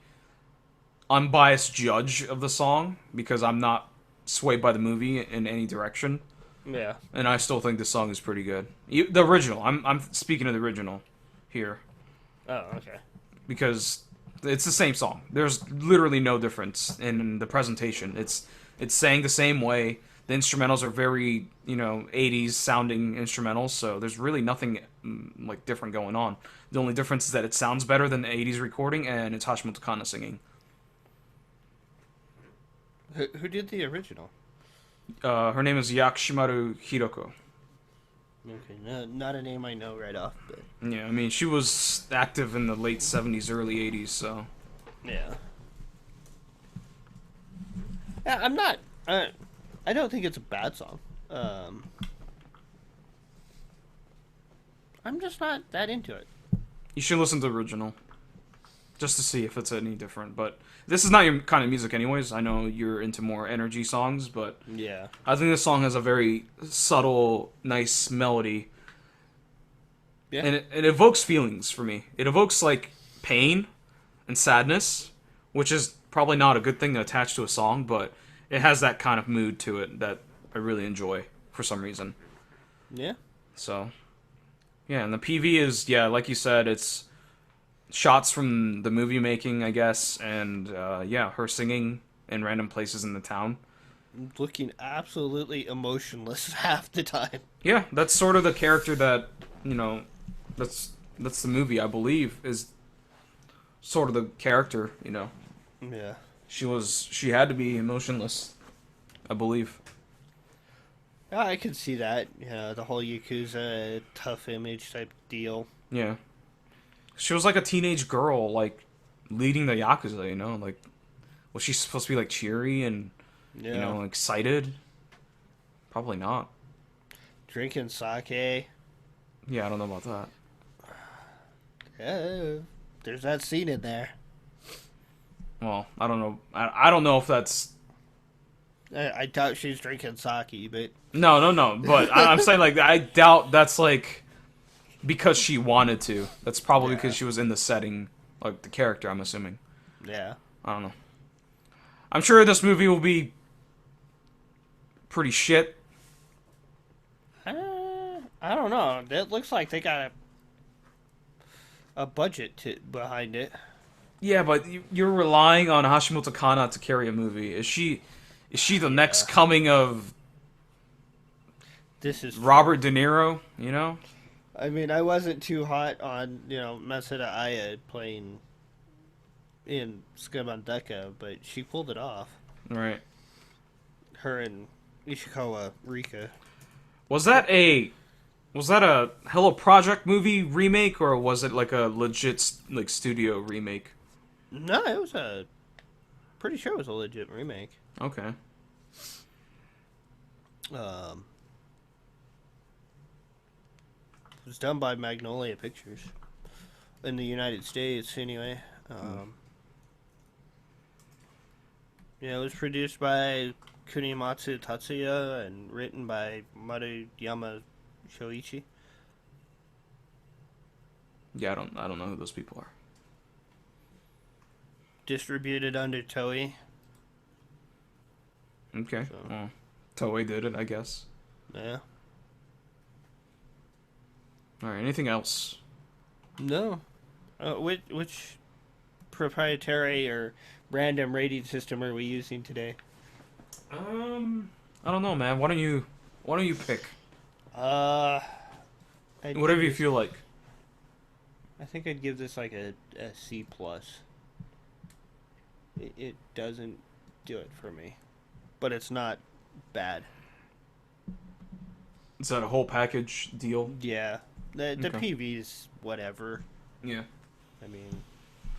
unbiased judge of the song because I'm not swayed by the movie in any direction, Yeah. and I still think the song is pretty good. The original. I'm speaking of the original here Oh, okay. because it's the same song. There's literally no difference in the presentation. It's sang the same way. The instrumentals are very, you know, 80s sounding instrumentals, so there's really nothing like different going on. The only difference is that it sounds better than the 80s recording and it's Hashimoto Kanna singing. Who did the original? Her name is Yakushimaru Hiroko. Okay, no, not a name I know right off, but Yeah, I mean, she was active in the late 70s, early 80s, so. yeah. Yeah, I'm not. I don't think it's a bad song. Um, I'm just not that into it. You should listen to the original just to see if it's any different. But this is not your kind of music, anyways. I know you're into more energy songs, but Yeah. I think this song has a very subtle, nice melody, Yeah. and it evokes feelings for me. It evokes like pain and sadness, which is probably not a good thing to attach to a song, but it has that kind of mood to it that I really enjoy for some reason. Yeah. So, yeah, and the PV is, yeah, like you said, it's shots from the movie making, I guess, and yeah, her singing in random places in the town. Looking absolutely emotionless half the time. Yeah, that's sort of the character that, you know, that's the movie, I believe, is sort of the character, you know. Yeah. She had to be emotionless, I believe. Yeah, I could see that. Yeah, the whole Yakuza tough image type deal. Yeah. She was like a teenage girl, like, leading the Yakuza, you know? Like, was she supposed to be, like, cheery and, Yeah. you know, excited? Probably not. Drinking sake. Yeah, I don't know about that. Yeah, there's that scene in there. Well, I don't know. I don't know if that's... I doubt she's drinking sake, but No. But I'm saying, like, I doubt that's, like, because she wanted to. That's probably Yeah. because she was in the setting, like, the character, I'm assuming. yeah. I don't know. I'm sure this movie will be pretty shit. I don't know. It looks like they got a budget behind it. Yeah, but you're relying on Hashimoto Kanna to carry a movie. Is she the next coming of This is Robert De Niro? You know? I mean, I wasn't too hot on, Masuda Aya playing in Scamandeka, but she pulled it off. Right. Her and Ishikawa Rika. Was that a Hello Project movie remake, or was it like a legit like studio remake? No, it was pretty sure it was a legit remake. Okay. It was done by Magnolia Pictures in the United States, anyway. Yeah, it was produced by Kunimatsu Tatsuya and written by Maruyama Shoichi. Yeah, I don't know who those people are. Distributed under Toei. Okay. So. Well, Toei did it, I guess. Yeah. All right. Anything else? No. Which proprietary or random rating system are we using today? I don't know, man. Why don't you pick I'd whatever give you this- feel like? I think I'd give this like a C plus. It doesn't do it for me. but it's not bad. Is that a whole package deal? Yeah. The Okay. PV's whatever. Yeah. I mean,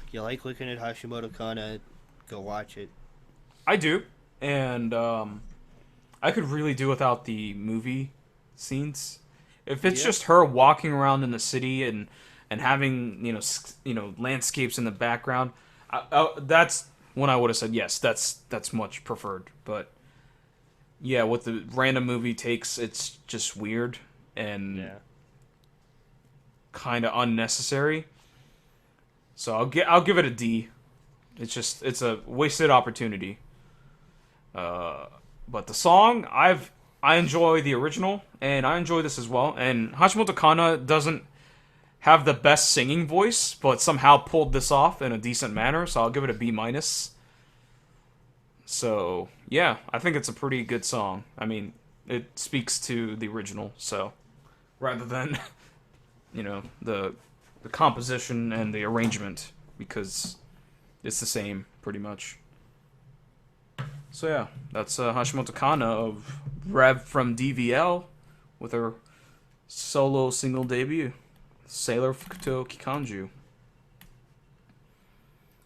if you like looking at Hashimoto Kanna, go watch it. I do. And I could really do without the movie scenes. If it's Yep. just her walking around in the city and having landscapes in the background, that's when I would have said yes. That's much preferred. But yeah, with the random movie takes, it's just weird and Yeah. kind of unnecessary. So I'll give it a D. It's a wasted opportunity. But the song, I enjoy the original, and I enjoy this as well. And Hashimoto Kanna doesn't have the best singing voice, but somehow pulled this off in a decent manner. So I'll give it a B minus. So yeah, I think it's a pretty good song. I mean, it speaks to the original. So rather than the composition and the arrangement, because it's the same pretty much. So yeah, that's Hashimoto Kanna of Rev from DVL with her solo single debut, Sailor Fukuto Kikanju.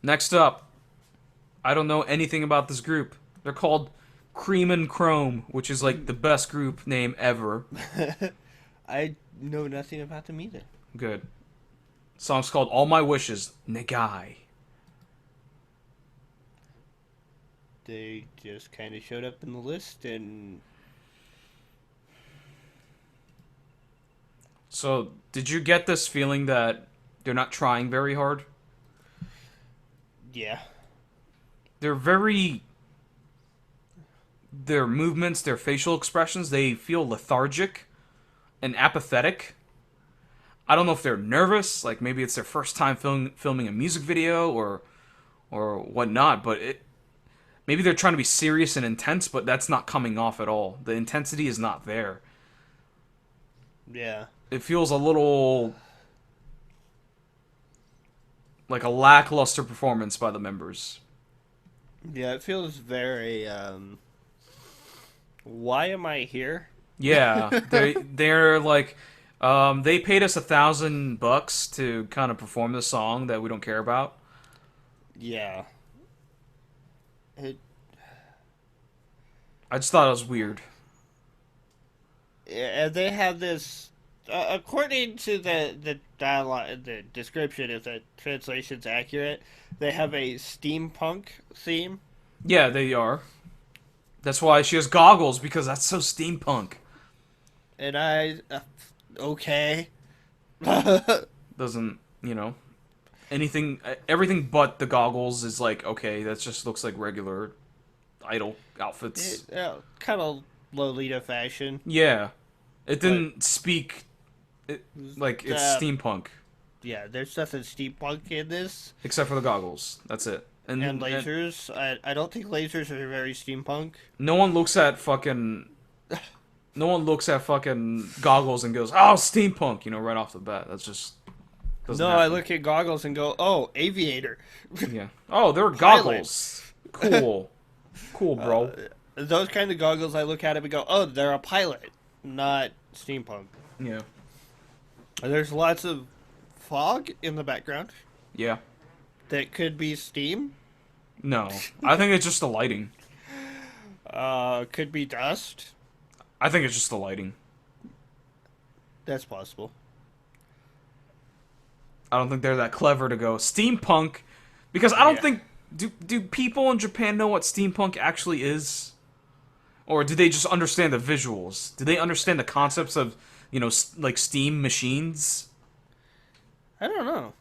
Next up, I don't know anything about this group. They're called Cream and Chrome, which is like the best group name ever. I know nothing about them either. Good. Song's called All My Wishes, Negai. They just kind of showed up in the list, and So, did you get this feeling that they're not trying very hard? yeah. They're very... Their movements, their facial expressions, they feel lethargic and apathetic. I don't know if they're nervous, like maybe it's their first time filming a music video or whatnot, but maybe they're trying to be serious and intense, but that's not coming off at all. The intensity is not there. Yeah. It feels a little like a lackluster performance by the members. Yeah, it feels very, why am I here? Yeah, they're like, they paid us $1,000 to kind of perform this song that we don't care about. Yeah. It, I just thought it was weird. and they have this, according to the dialogue, the description, if the translation's accurate, they have a steampunk theme. Yeah, they are. That's why she has goggles, because that's so steampunk. And okay. Doesn't, anything, everything but the goggles is like, okay, that just looks like regular idol outfits. Kind of Lolita fashion. Yeah. It didn't speak like it's Uh, steampunk, Yeah, there's nothing steampunk in this. except for the goggles. That's it. And lasers. I don't think lasers are very steampunk. No one looks at fucking. No one looks at fucking goggles and goes, "Oh, steampunk," right off the bat. That's just. Doesn't No, happen. I look at goggles and go, "Oh, aviator." Yeah. Oh, they're Pilot. goggles. Cool. Cool, bro. Those kind of goggles, I look at them and go, "Oh, they're a pilot, not steampunk." Yeah. And there's lots of fog in the background Yeah. that could be steam. No, I think it's just the lighting. Could be dust. I think it's just the lighting. That's possible. I don't think they're that clever to go steampunk, because I don't Yeah. think do people in Japan know what steampunk actually is, or do they just understand the visuals? Do they understand the concepts of like steam machines? I don't know.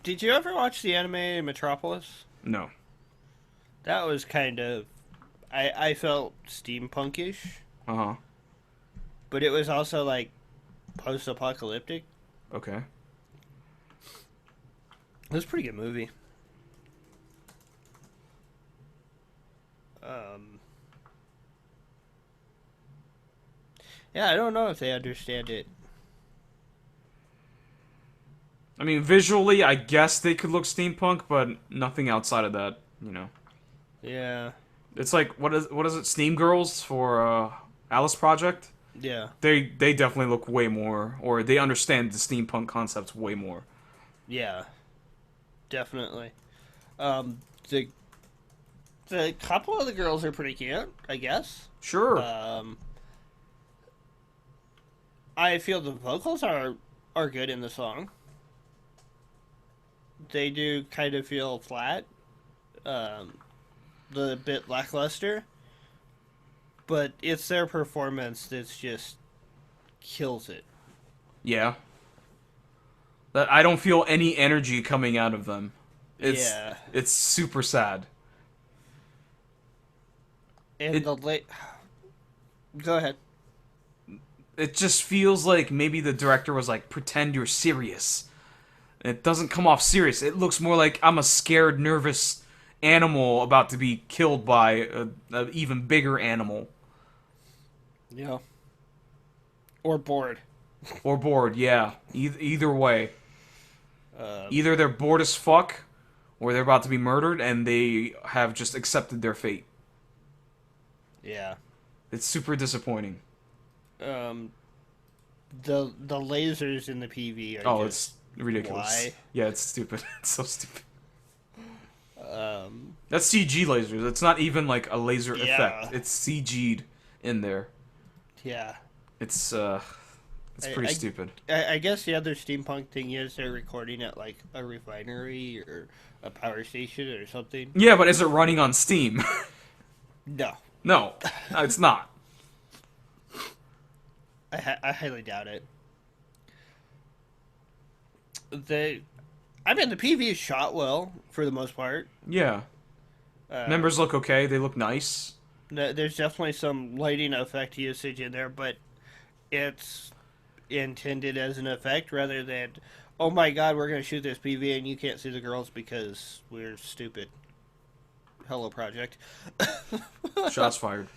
Did you ever watch the anime Metropolis? No. That was kind of, I felt steampunkish, Uh huh. but it was also like post-apocalyptic. Okay. It was a pretty good movie. Yeah, I don't know if they understand it. I mean, visually, I guess they could look steampunk, but nothing outside of that. Yeah. It's like what is it? Steam Girls for Alice Project. Yeah. They definitely look way more, or they understand the steampunk concepts way more. Yeah. Definitely. The couple of the girls are pretty cute, I guess. Sure. I feel the vocals are good in the song. They do kind of feel flat, the bit lackluster, but it's their performance that's just kills it. Yeah. That I don't feel any energy coming out of them. It's super sad. And go ahead. It just feels like maybe the director was like, pretend you're serious. It doesn't come off serious. It looks more like I'm a scared, nervous animal about to be killed by a even bigger animal. Yeah. Or bored. Or bored, yeah. Either way. Either they're bored as fuck, or they're about to be murdered, and they have just accepted their fate. Yeah. It's super disappointing. The lasers in the PV are it's ridiculous. Why? Yeah, it's stupid. It's so stupid. That's CG lasers. It's not even like a laser effect. It's CG'd in there. Yeah. It's pretty stupid. I guess the other steampunk thing is they're recording at like a refinery or a power station or something. Yeah, but is it running on Steam? No. No, it's not. I highly doubt it. The PV is shot well for the most part. Yeah. Members look okay. They look nice. There's definitely some lighting effect usage in there, but it's intended as an effect rather than, oh my god, we're going to shoot this PV and you can't see the girls because we're stupid. Hello, Project. Shots fired.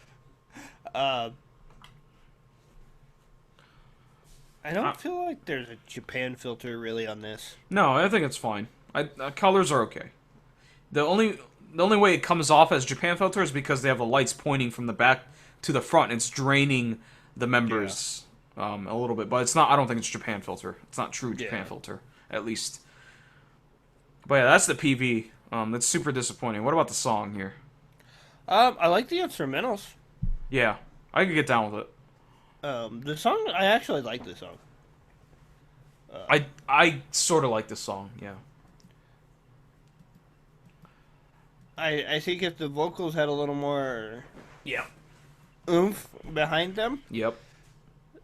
I don't feel like there's a Japan filter really on this. No, I think it's fine. Colors are okay. The only way it comes off as Japan filter is because they have the lights pointing from the back to the front. It's draining the members a little bit, but it's not. I don't think it's Japan filter. It's not true Japan filter, at least. But yeah, that's the PV. That's super disappointing. What about the song here? I like the instrumentals. Yeah, I could get down with it. The song, I actually like the song. I sort of like this song, yeah. I think if the vocals had a little more Yeah. oomph behind them, Yep.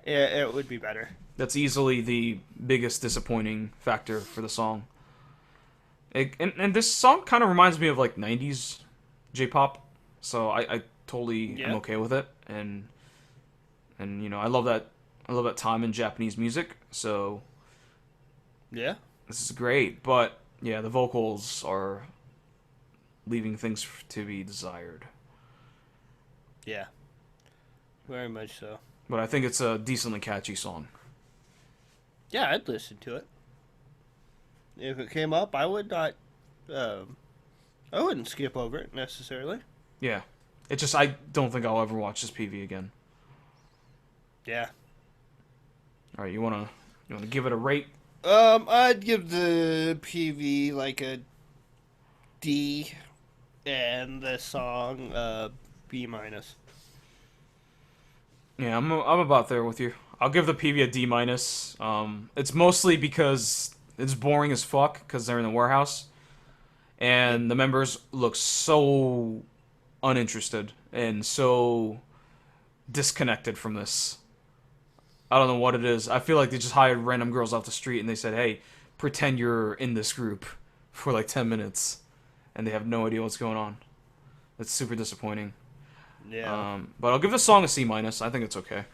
it would be better. That's easily the biggest disappointing factor for the song. And this song kind of reminds me of like 90s J-pop, so I totally am okay with it, and you know I love that time in Japanese music, so yeah, this is great. But yeah, the vocals are leaving things to be desired. Yeah, very much so. But I think it's a decently catchy song. Yeah, I'd listen to it. If it came up, I would not. I wouldn't skip over it necessarily. Yeah, it just I don't think I'll ever watch this PV again. Yeah. All right, you wanna give it a rate? I'd give the PV like a D, and the song B minus. Yeah, I'm about there with you. I'll give the PV a D minus. It's mostly because it's boring as fuck because they're in the warehouse, and the members look so uninterested and so disconnected from this. I don't know what it is. I feel like they just hired random girls off the street and they said, "Hey, pretend you're in this group for like 10 minutes," and they have no idea what's going on. It's super disappointing. Yeah. But I'll give the song a C minus. I think it's okay.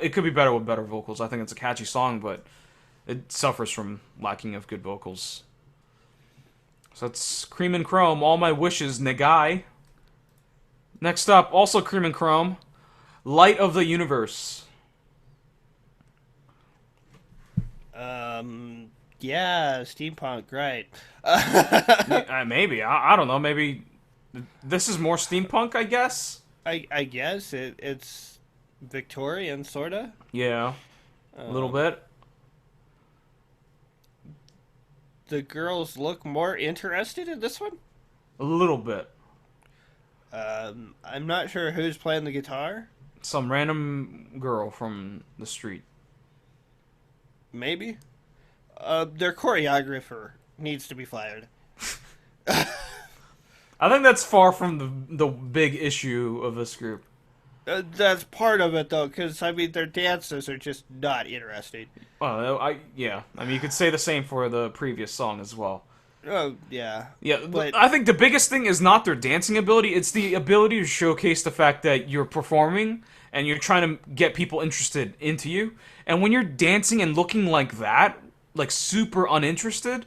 It could be better with better vocals. I think it's a catchy song, but it suffers from lacking of good vocals. So that's Cream and Chrome, All My Wishes, Nagai. Next up, also Cream and Chrome, Light of the Universe. Yeah, steampunk, right. Maybe. I don't know. Maybe This is more steampunk, I guess. I guess it's Victorian, sorta. Yeah, a little bit. The girls look more interested in this one. A little bit. I'm not sure who's playing the guitar. Some random girl from the street. Maybe. Their choreographer needs to be fired. I think that's far from the big issue of this group. That's part of it, though, because, I mean, their dances are just not interesting. Yeah. I mean, you could say the same for the previous song as well. Oh, yeah. Yeah, but I think the biggest thing is not their dancing ability, it's the ability to showcase the fact that you're performing and you're trying to get people interested into you. And when you're dancing and looking like that, like super uninterested,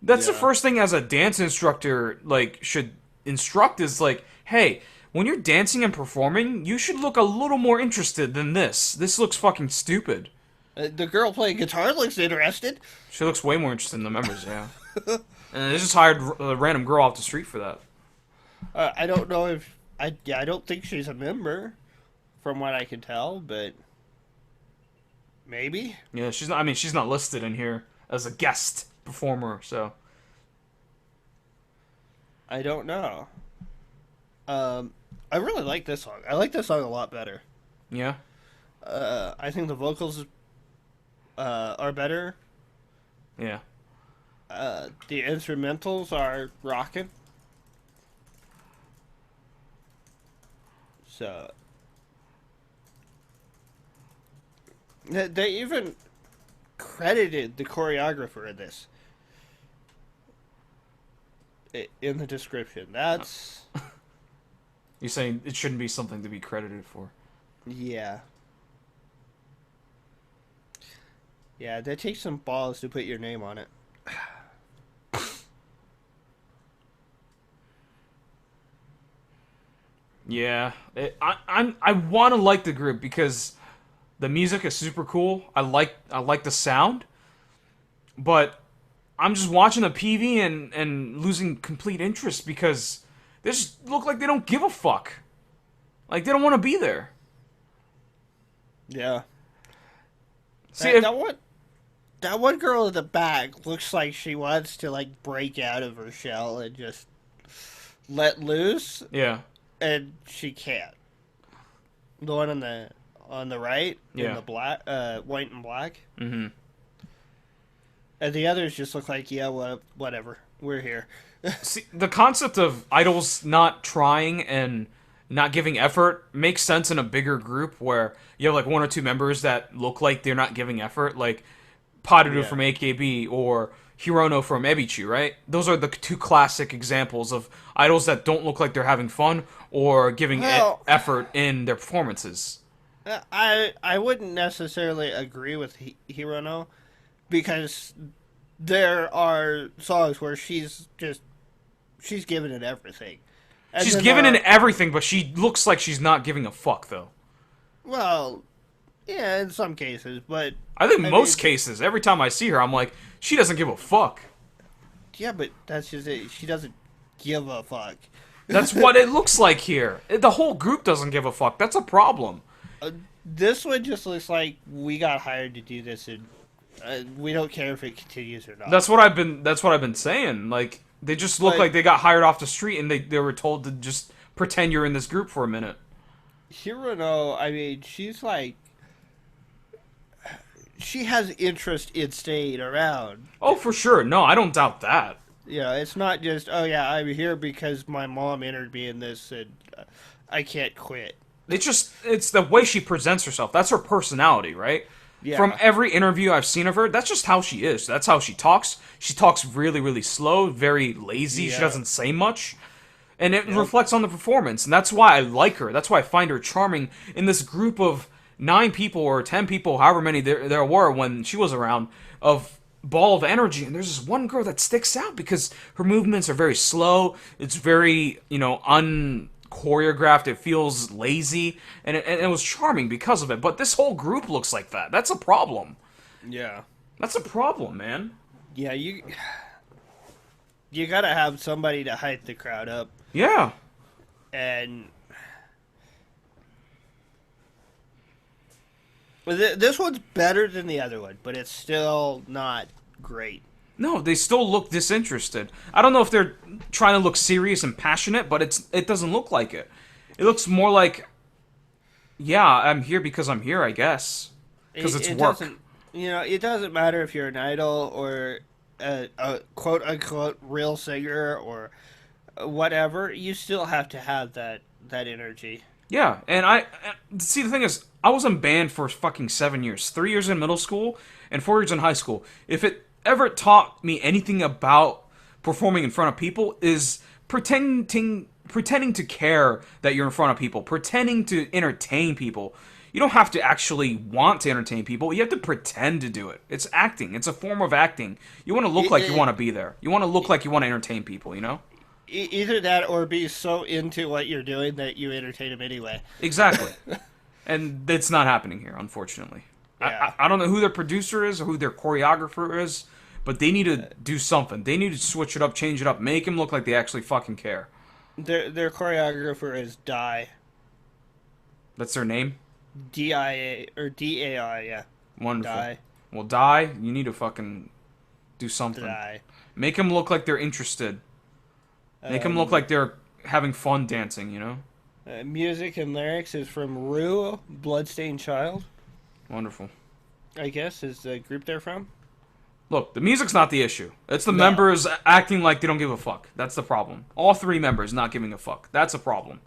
that's the first thing as a dance instructor, like, should instruct is like, hey, when you're dancing and performing, you should look a little more interested than this. This looks fucking stupid. The girl playing guitar looks interested. She looks way more interested than the members, yeah. And they just hired a random girl off the street for that. I don't know if... I don't think she's a member, from what I can tell, but... Maybe? Yeah, she's not. I mean, she's not listed in here as a guest performer, so... I don't know. I really like this song. I like this song a lot better. Yeah? I think the vocals are better. Yeah. The instrumentals are rocking. So they even credited the choreographer in this in the description. That's You're saying it shouldn't be something to be credited for. yeah. Yeah, that takes some balls to put your name on it. Yeah, I want to like the group because the music is super cool. I like the sound, but I'm just watching the PV and losing complete interest because they just look like they don't give a fuck. Like they don't want to be there. Yeah. See, that one girl in the back looks like she wants to like break out of her shell and just let loose. Yeah. And she can't. The one on the right, yeah, in the black, white and black. Mm-hmm. And the others just look like, yeah, whatever, we're here. See, the concept of idols not trying and not giving effort makes sense in a bigger group where you have like one or two members that look like they're not giving effort, like Paruru from AKB or Hirono from Ebichi, right? Those are the two classic examples of idols that don't look like they're having fun or giving effort in their performances. I wouldn't necessarily agree with Hirono because there are songs where she's giving it everything. And she's giving it everything, but she looks like she's not giving a fuck, though. Well, yeah, in some cases, but... I think most cases, every time I see her, I'm like, she doesn't give a fuck. Yeah, but that's just it. She doesn't give a fuck. That's what it looks like here. The whole group doesn't give a fuck. That's a problem. This one just looks like we got hired to do this, and we don't care if it continues or not. That's what I've been saying. Like, they just look like they got hired off the street, and they were told to just pretend you're in this group for a minute. Hirono, I mean, she's like... She has interest in staying around. Oh, for sure. No, I don't doubt that. Yeah, it's not just, oh yeah, I'm here because my mom entered me in this and I can't quit. It's the way she presents herself. That's her personality, right? Yeah. From every interview I've seen of her, that's just how she is. That's how she talks. She talks really, really slow, very lazy. Yeah. She doesn't say much. And it reflects on the performance. And that's why I like her. That's why I find her charming in this group of 9 people or 10 people, however many there were when she was around, of ball of energy. And there's this one girl that sticks out because her movements are very slow. It's very, unchoreographed. It feels lazy. And it was charming because of it. But this whole group looks like that. That's a problem. Yeah. That's a problem, man. Yeah, you gotta have somebody to hype the crowd up. Yeah. And this one's better than the other one, but it's still not great. No, they still look disinterested. I don't know if they're trying to look serious and passionate, but it doesn't look like it. It looks more like, yeah, I'm here because I'm here, I guess. Because it's work. It doesn't matter if you're an idol or a quote unquote real singer or whatever. You still have to have that energy. Yeah, and see, the thing is, I was in band for fucking 7 years. 3 years in middle school and 4 years in high school. If it ever taught me anything about performing in front of people, is pretending to care that you're in front of people, pretending to entertain people. You don't have to actually want to entertain people. You have to pretend to do it. It's acting. It's a form of acting. You want to look like you want to be there. You want to look like you want to entertain people, you know? Either that or be so into what you're doing that you entertain them anyway. Exactly. And it's not happening here, unfortunately. Yeah. I don't know who their producer is or who their choreographer is, but they need to do something. They need to switch it up, change it up, make them look like they actually fucking care. Their choreographer is Dai. That's their name? D-I-A, or D-A-I, yeah. Wonderful. Dai. Well, Die, you need to fucking do something. Dai. Make them look like they're interested. Make them look like they're having fun dancing, you know? Music and lyrics is from Rue, Bloodstained Child. Wonderful. I guess is the group they're from. Look, the music's not the issue. It's the members acting like they don't give a fuck. That's the problem. All 3 members not giving a fuck. That's a problem.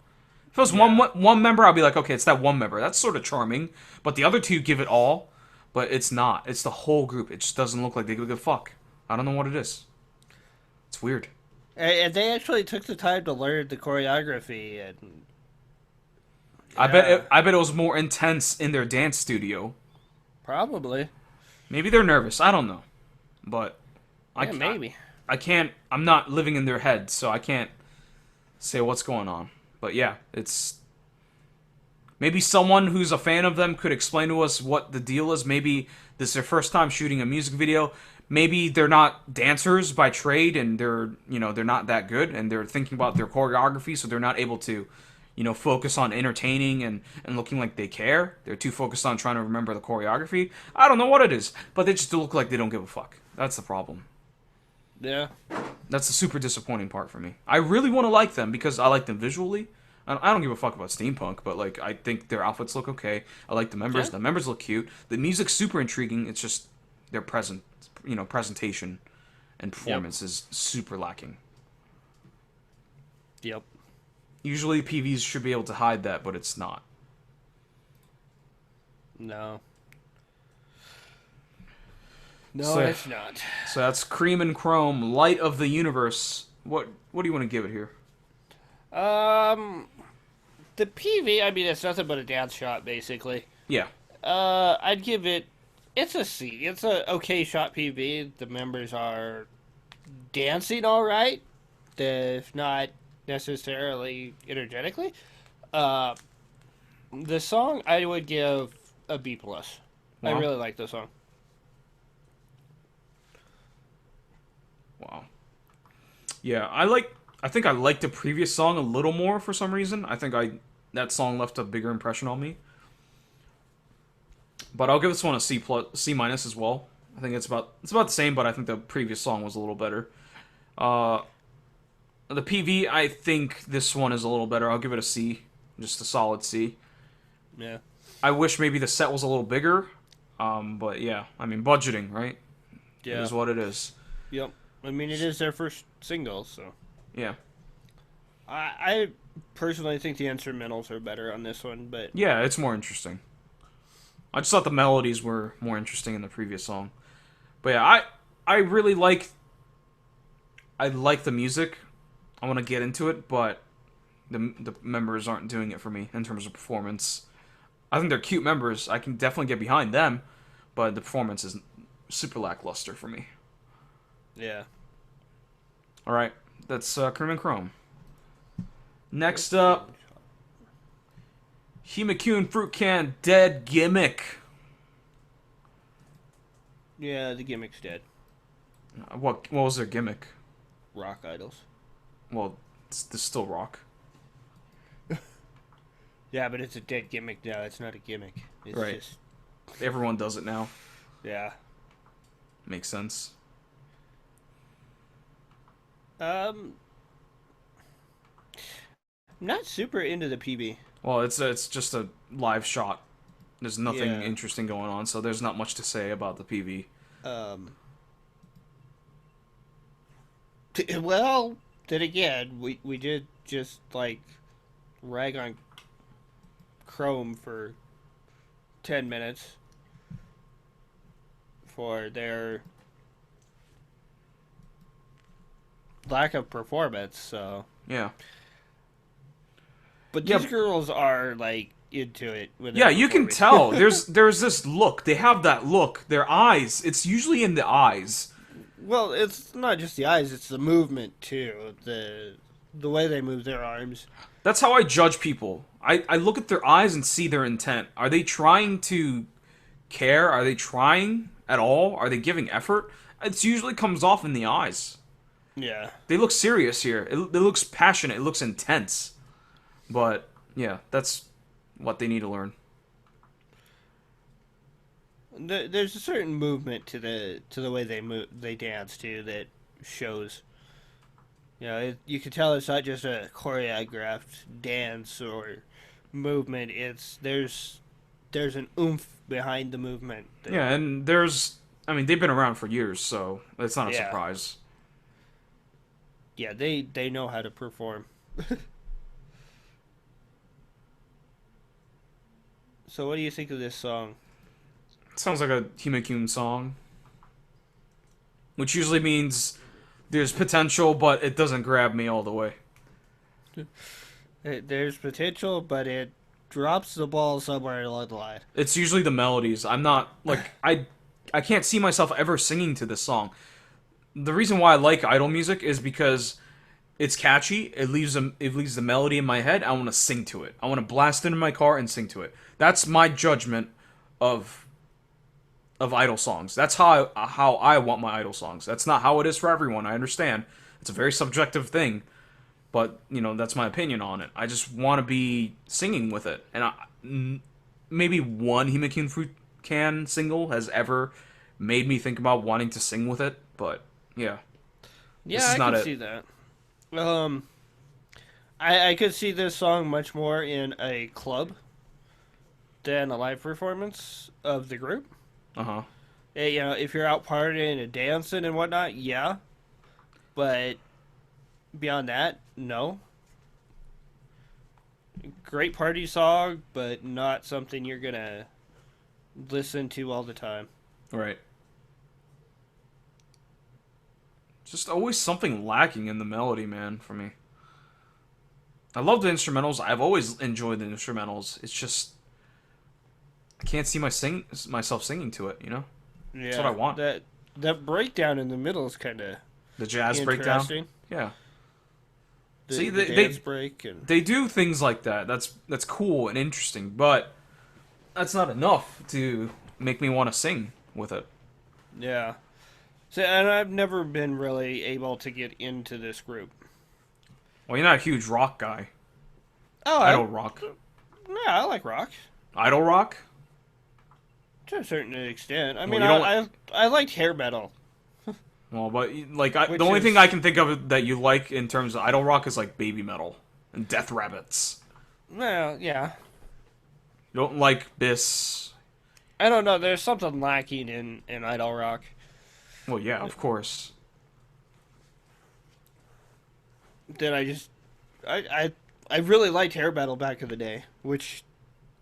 If it was one member, I'd be like, okay, it's that one member. That's sort of charming. But the other 2 give it all. But it's not. It's the whole group. It just doesn't look like they give a fuck. I don't know what it is. It's weird. And they actually took the time to learn the choreography, and I bet it was more intense in their dance studio. Probably. Maybe they're nervous. I don't know. But maybe. I can't. I'm not living in their head, so I can't say what's going on. But yeah, it's maybe someone who's a fan of them could explain to us what the deal is. Maybe this is their first time shooting a music video. Maybe they're not dancers by trade, and they're not that good, and they're thinking about their choreography, so they're not able to, focus on entertaining and looking like they care. They're too focused on trying to remember the choreography. I don't know what it is, but they just look like they don't give a fuck. That's the problem. Yeah. That's the super disappointing part for me. I really want to like them because I like them visually. I don't give a fuck about steampunk, but I think their outfits look okay. I like the members. Yeah. The members look cute. The music's super intriguing. It's just their presentation and performance is super lacking. Yep. Usually PVs should be able to hide that, but it's not. No. No, it's not. So that's Cream and Chrome, Light of the Universe. What do you want to give it here? The PV, I mean, it's nothing but a dance shot, basically. Yeah. I'd give it... It's a C. It's a okay shot PV. The members are dancing all right, if not necessarily energetically. The song, I would give a B+. Wow. I really like the song. Wow. Yeah, I think I liked the previous song a little more for some reason. I think that song left a bigger impression on me. But I'll give this one a C+ as well. I think it's about the same, but I think the previous song was a little better. The PV, I think this one is a little better. I'll give it a C, just a solid C. Yeah. I wish maybe the set was a little bigger, but yeah, I mean budgeting, right? Yeah. It is what it is. Yep. I mean, it is their first single, so. Yeah. I personally think the instrumentals are better on this one, but... Yeah, it's more interesting. I just thought the melodies were more interesting in the previous song. But yeah, I really like the music. I want to get into it, but the members aren't doing it for me in terms of performance. I think they're cute members. I can definitely get behind them, but the performance is super lackluster for me. Yeah. All right, that's Cream and Chrome. Next up, Himekyun Fruit Can, Dead Gimmick. Yeah, the gimmick's dead. What was their gimmick? Rock idols. Well, It's still rock. Yeah, but it's a dead gimmick now. It's not a gimmick. It's Right. just... Everyone does it now. Yeah. Makes sense. I'm not super into the PB. Well, it's just a live shot. There's nothing Yeah. interesting going on, so there's not much to say about the PV. Well, then again, we did just, like, rag on Chrome for 10 minutes for their lack of performance, so... Yeah. But Yeah. these girls are, like, into it. When Yeah, they're you can performing. tell. There's this look. They have that look. Their eyes. It's usually in the eyes. Well, it's not just the eyes; it's the movement too. The way they move their arms. That's how I judge people. I look at their eyes and see their intent. Are they trying to care? Are they trying at all? Are they giving effort? It usually comes off in the eyes. Yeah. They look serious here. It looks passionate. It looks intense. But yeah, that's what they need to learn. There's a certain movement to the way they dance too that shows. You know, you can tell it's not just a choreographed dance or movement. There's an oomph behind the movement. Yeah, and I mean, they've been around for years, so it's not a surprise. Yeah, they know how to perform. So what do you think of this song? Sounds like a Himekyun song. Which usually means there's potential, but it doesn't grab me all the way. There's potential, but it drops the ball somewhere along the line. It's usually the melodies. I'm not, like, I can't see myself ever singing to this song. The reason why I like idol music is because it's catchy. It leaves the melody in my head. I want to sing to it. I want to blast it in my car and sing to it. That's my judgment of idol songs. That's how I want my idol songs. That's not how it is for everyone. I understand. It's a very subjective thing, but that's my opinion on it. I just want to be singing with it, and maybe one Himekyun Fruit Can single has ever made me think about wanting to sing with it. But yeah, I can see that. I could see this song much more in a club than a live performance of the group. Uh-huh. If you're out partying and dancing and whatnot, yeah. But beyond that, no. Great party song, but not something you're gonna listen to all the time. Right. Just always something lacking in the melody, man, for me. I love the instrumentals. I've always enjoyed the instrumentals. It's just I can't see myself singing to it, Yeah, that's what I want. That breakdown in the middle is kind of The jazz breakdown. Yeah. See, the dance break and they do things like that. That's cool and interesting, but that's not enough to make me want to sing with it. yeah. So, and I've never been really able to get into this group. Well, you're not a huge rock guy. Oh, Idol rock. Yeah, I like rock Idol rock? to a certain extent. I Well, mean, you don't- I liked hair metal. Well, but like the Which only is- thing I can think of that you like in terms of idol rock is like baby metal and Death Rabbits. Well, yeah. You don't like this? I don't know. There's something lacking in idol rock. Well, yeah, of course. Then I really liked hair metal back in the day, which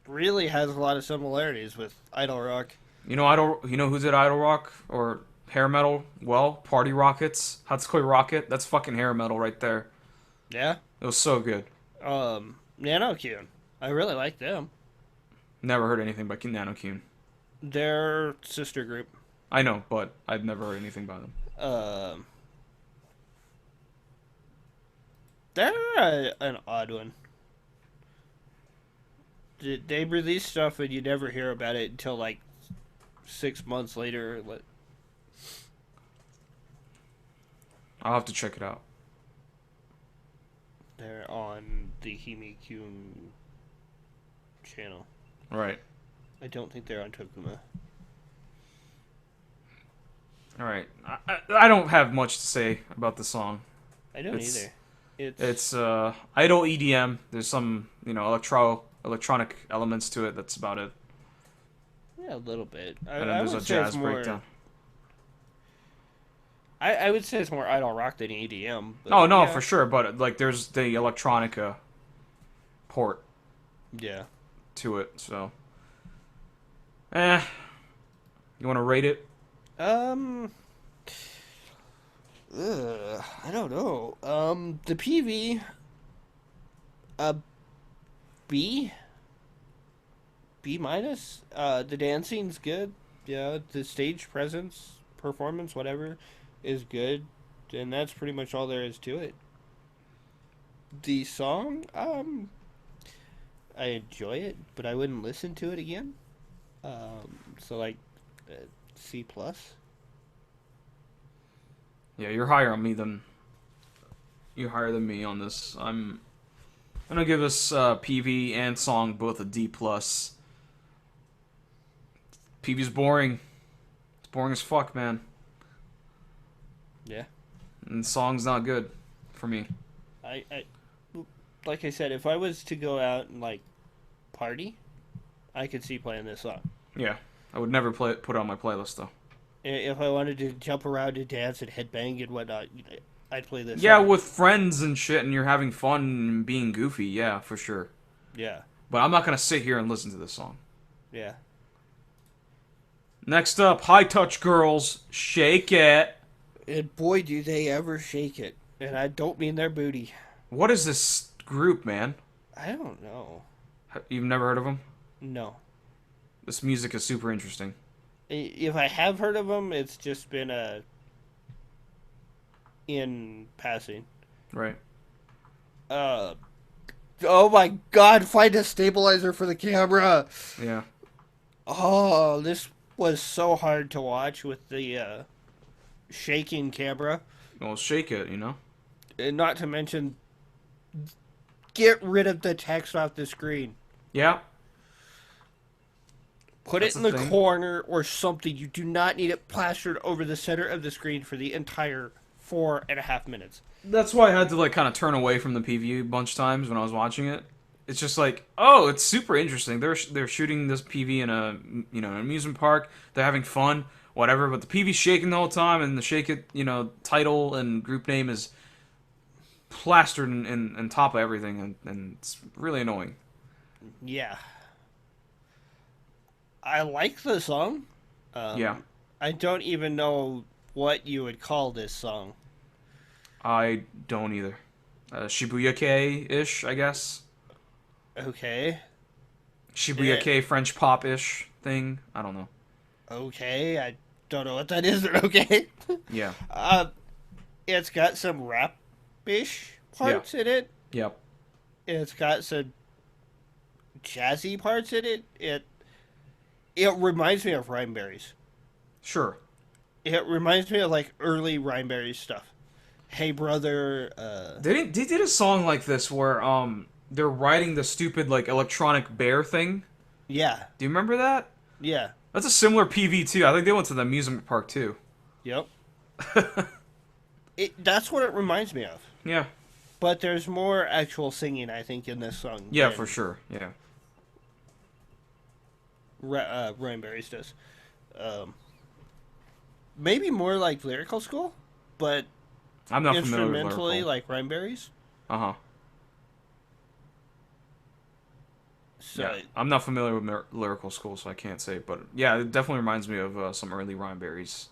really has a lot of similarities with idol rock. You know who's at idol rock or hair metal? Well, Party Rockets, Hatsukoi Rocket. That's fucking hair metal right there. Yeah. It was so good. Nanokyun. I really like them. Never heard anything by Nanokyun. Their sister group. I know, but I've never heard anything by them. They're an odd one. They release stuff and you never hear about it until like 6 months later. I'll have to check it out. They're on the Himekyun channel. Right. I don't think they're on Tokuma. All right. I don't have much to say about the song. I don't either. It's idle EDM. There's some electronic elements to it. That's about it. Yeah, a little bit. And then there's a jazz breakdown. I would say it's more idle rock than EDM. But Oh no, for sure. But like, there's the electronica port. Yeah. To it. So. You want to rate it? I don't know. The PV, B minus. The dancing's good. Yeah, the stage presence, performance, whatever, is good, and that's pretty much all there is to it. The song, I enjoy it, but I wouldn't listen to it again. So like, C plus. Yeah, you're higher than me on this. I'm gonna give this PV and song both a D plus. PV's boring. It's boring as fuck, man. Yeah. And the song's not good for me. I like I said, if I was to go out and like party, I could see playing this song. Yeah, I would never put it on my playlist though. If I wanted to jump around and dance and headbang and whatnot, I'd play this. Yeah, song. with friends and shit, and you're having fun and being goofy. Yeah, for sure. Yeah. But I'm not gonna sit here and listen to this song. Yeah. Next up, High Touch Girls, Shake It. And boy, do they ever shake it. And I don't mean their booty. What is this group, man? I don't know. You've never heard of them? No. This music is super interesting. If I have heard of them, it's just been in passing. Right. Oh my god, find a stabilizer for the camera. Yeah. Oh, this was so hard to watch with the shaking camera. Well, shake it, you know? And not to mention, get rid of the text off the screen. Yeah. Put it in the corner or something. You do not need it plastered over the center of the screen for the entire 4.5 minutes. That's why I had to like kind of turn away from the PV a bunch of times when I was watching it. It's just like, oh, it's super interesting. They're shooting this PV in an amusement park. They're having fun, whatever. But the PV's shaking the whole time, and the Shake It, title and group name is plastered in top of everything, and it's really annoying. Yeah. I like the song. Yeah. I don't even know what you would call this song. I don't either. Shibuya-kei-ish, I guess. Okay. Shibuya-kei French pop-ish thing. I don't know. Okay, I don't know what that is, but okay. Yeah. It's got some rap-ish parts in it. Yep. It's got some jazzy parts in it. It reminds me of Rhineberries. Sure. It reminds me of like early Rhineberries stuff. Hey Brother. They did a song like this where they're riding the stupid like electronic bear thing. Yeah. Do you remember that? Yeah. That's a similar PV too. I think they went to the amusement park too. Yep. That's what it reminds me of. Yeah. But there's more actual singing, I think, in this song. Yeah, for sure. Yeah. Rhineberries does. Maybe more like Lyrical School, but I'm not familiar with instrumentally Lyrical. like Rhineberries. Uh-huh. So yeah, I'm not familiar with Lyrical School, so I can't say. But yeah, it definitely reminds me of some early Rhineberries.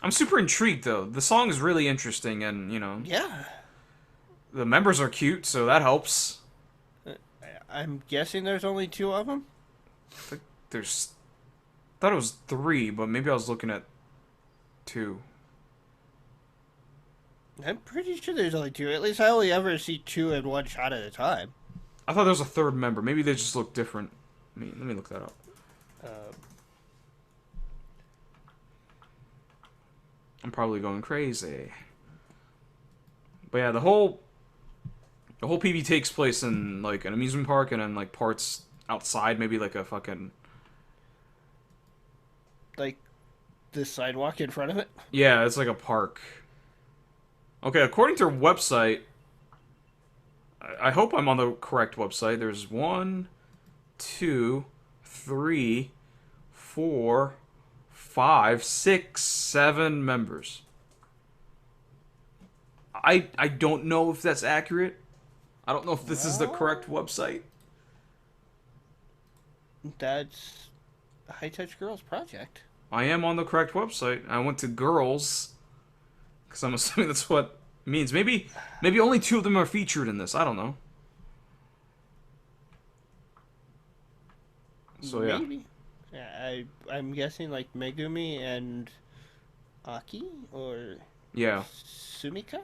I'm super intrigued, though. The song is really interesting, and, yeah. The members are cute, so that helps. I'm guessing there's only 2 of them? I think I thought it was 3, but maybe I was looking at 2. I'm pretty sure there's only 2. At least I only ever see 2 in one shot at a time. I thought there was a 3rd member. Maybe they just look different. Let me look that up. I'm probably going crazy. But yeah, the whole PV takes place in like an amusement park and then like parts outside, maybe like a fucking Like the sidewalk in front of it. yeah, it's like a park. Okay, according to their website, I hope I'm on the correct website. There's 1, 2, 3, 4, 5, 6, 7 members. I don't know if that's accurate. I don't know if this is the correct website. That's High Touch Girls Project. I am on the correct website. I went to girls because I'm assuming that's what it means. Maybe only 2 of them are featured in this. I don't know. So yeah. Maybe. Yeah, I'm guessing like Megumi and Aki or Yeah. Sumika.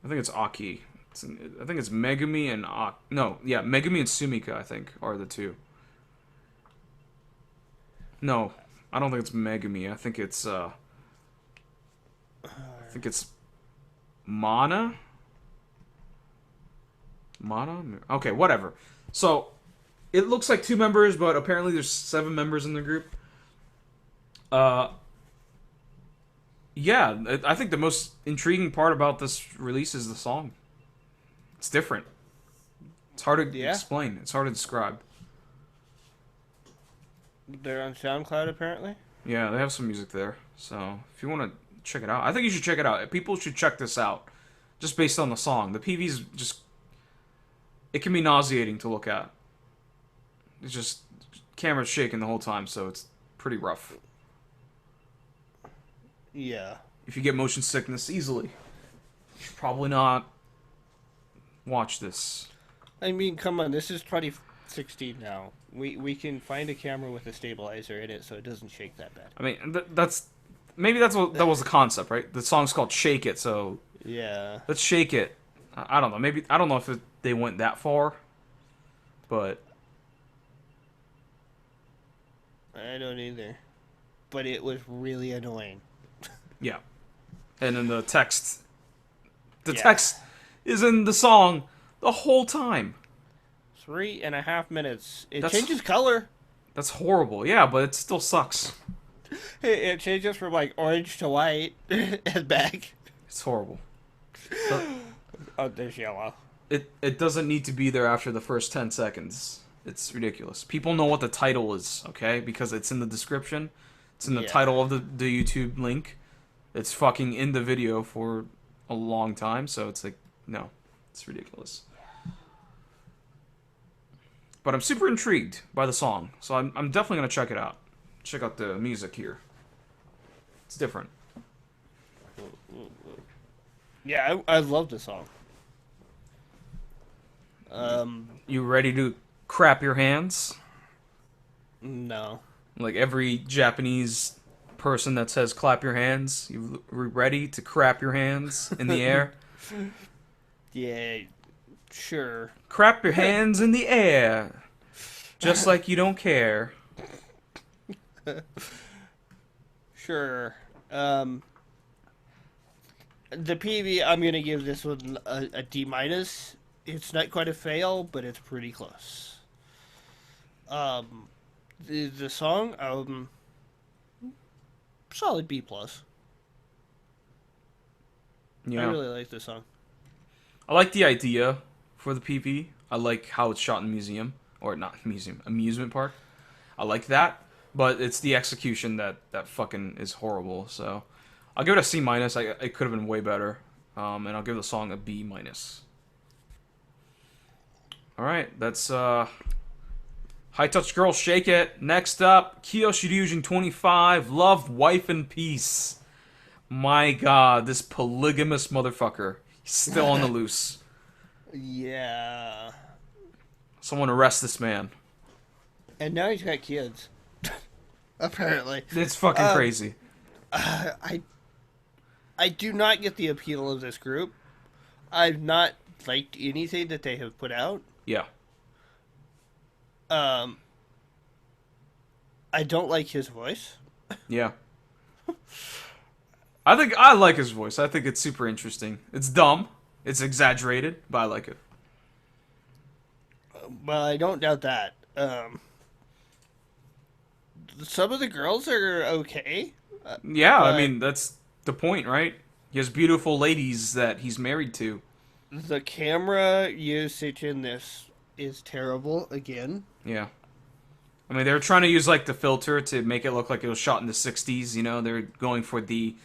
I think it's Aki. I think it's Megumi and no, yeah, Megumi and Sumika, I think, are the 2. No, I don't think it's Megumi. I think it's Mana. Mana? Okay, whatever. So, it looks like 2 members, but apparently there's 7 members in the group. Yeah, I think the most intriguing part about this release is the song. It's different. It's hard to explain. It's hard to describe. They're on SoundCloud apparently. Yeah, they have some music there. So if you want to check it out, I think you should check it out. People should check this out, just based on the song. The PV's just, it can be nauseating to look at. It's just camera's shaking the whole time, so it's pretty rough. Yeah. If you get motion sickness easily, you should probably not watch this. I mean, come on, this is 2016 now. We can find a camera with a stabilizer in it so it doesn't shake that bad. I mean, that was the concept, right? The song's called "Shake It," so yeah, let's shake it. I don't know. Maybe I don't know if they went that far, but I don't either. But it was really annoying. Yeah, and then the text is in the song the whole time. 3.5 minutes. It changes color. That's horrible. Yeah, but it still sucks. It changes from like orange to white and back. It's horrible. Oh, there's yellow. It doesn't need to be there after the first 10 seconds. It's ridiculous. People know what the title is, okay? Because it's in the description. It's in the title of the YouTube link. It's fucking in the video for a long time, so it's like, no. It's ridiculous. But I'm super intrigued by the song, so I'm definitely going to check it out. Check out the music here. It's different. Yeah, I love the song. You ready to crap your hands? No. Like every Japanese person that says clap your hands, you ready to crap your hands in the air? Yeah, sure. Crap your hands in the air. Just like you don't care. Sure. The PV, I'm going to give this one a D-. It's not quite a fail, but it's pretty close. The song, solid B+. Yeah. I really like this song. I like the idea for the PV. I like how it's shot in museum. Or not museum, amusement park. I like that. But it's the execution that fucking is horrible. So I'll give it a C-. It could have been way better. And I'll give the song a B-. Alright, that's High Touch Girl, Shake It. Next up, Kiyoshi Ryuujin 25, Love, Wife, and Peace. My god, this polygamous motherfucker. He's still on the loose. Yeah. Someone arrest this man. And now he's got kids. Apparently. It's fucking crazy. I do not get the appeal of this group. I've not liked anything that they have put out. Yeah. I don't like his voice. Yeah. I like his voice. I think it's super interesting. It's dumb. It's exaggerated, but I like it. Well, I don't doubt that. Some of the girls are okay. Yeah, I But mean, that's the point, right? He has beautiful ladies that he's married to. the camera usage in this is terrible again. Yeah. I mean, they're trying to use, like, the filter to make it look like it was shot in the 60s, you know? They're going for the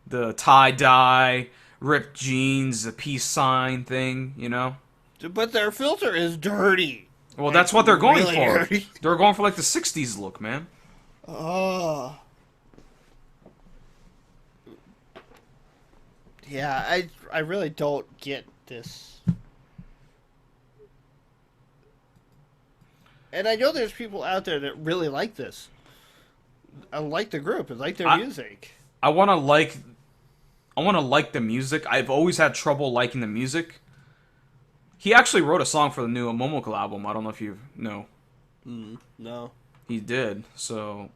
tie-dye, ripped jeans, the peace sign thing, you know? But their filter is dirty. Well, that's what they're going really for. dirty. They're going for, like, the 60s look, man. Oh. Yeah, I really don't get this. And I know there's people out there that really like this. I like the group and like their music. I want to like the music. I've always had trouble liking the music. He actually wrote a song for the new Momoko album. I don't know if you know. No. He did. So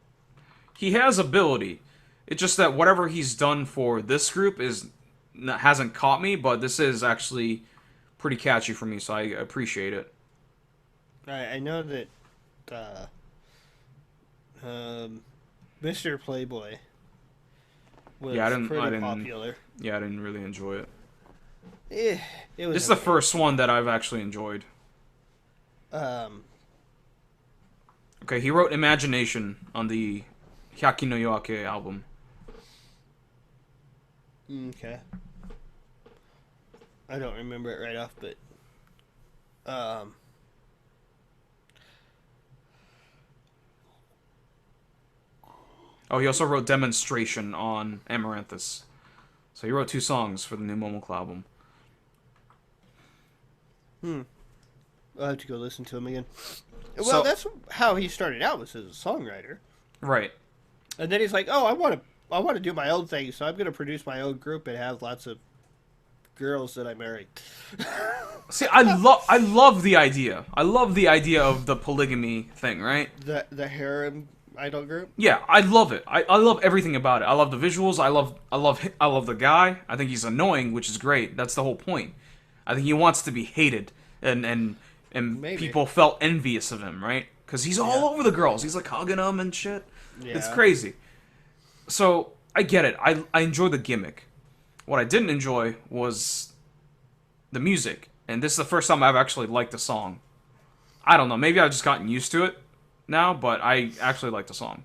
he has ability. It's just that whatever he's done for this group hasn't caught me, but this is actually pretty catchy for me, so I appreciate it. I know that Mr. Playboy was pretty popular. Yeah, I didn't really enjoy it. It was This is the first one that I've actually enjoyed. Okay, he wrote Imagination on the Hyaki no Yoake album. Okay. I don't remember it right off, but Oh, he also wrote Demonstration on Amaranthus. So he wrote 2 songs for the new Momoko album. I'll have to go listen to him again. So- Well, that's how he started out, was as a songwriter. Right. And then he's like, "Oh, I want to do my own thing, so I'm going to produce my own group and have lots of girls that I marry." See, I love the idea. I love the idea of the polygamy thing, right? The harem idol group. Yeah, I love it. I love everything about it. I love the visuals. I love the guy. I think he's annoying, which is great. That's the whole point. I think he wants to be hated, and Maybe. people felt envious of him, right? Because he's all over the girls. He's like hugging them and shit. Yeah. It's crazy. So I get it. I enjoy the gimmick. What I didn't enjoy was the music, and this is the first time I've actually liked the song. I don't know. Maybe I've just gotten used to it now, but I actually like the song.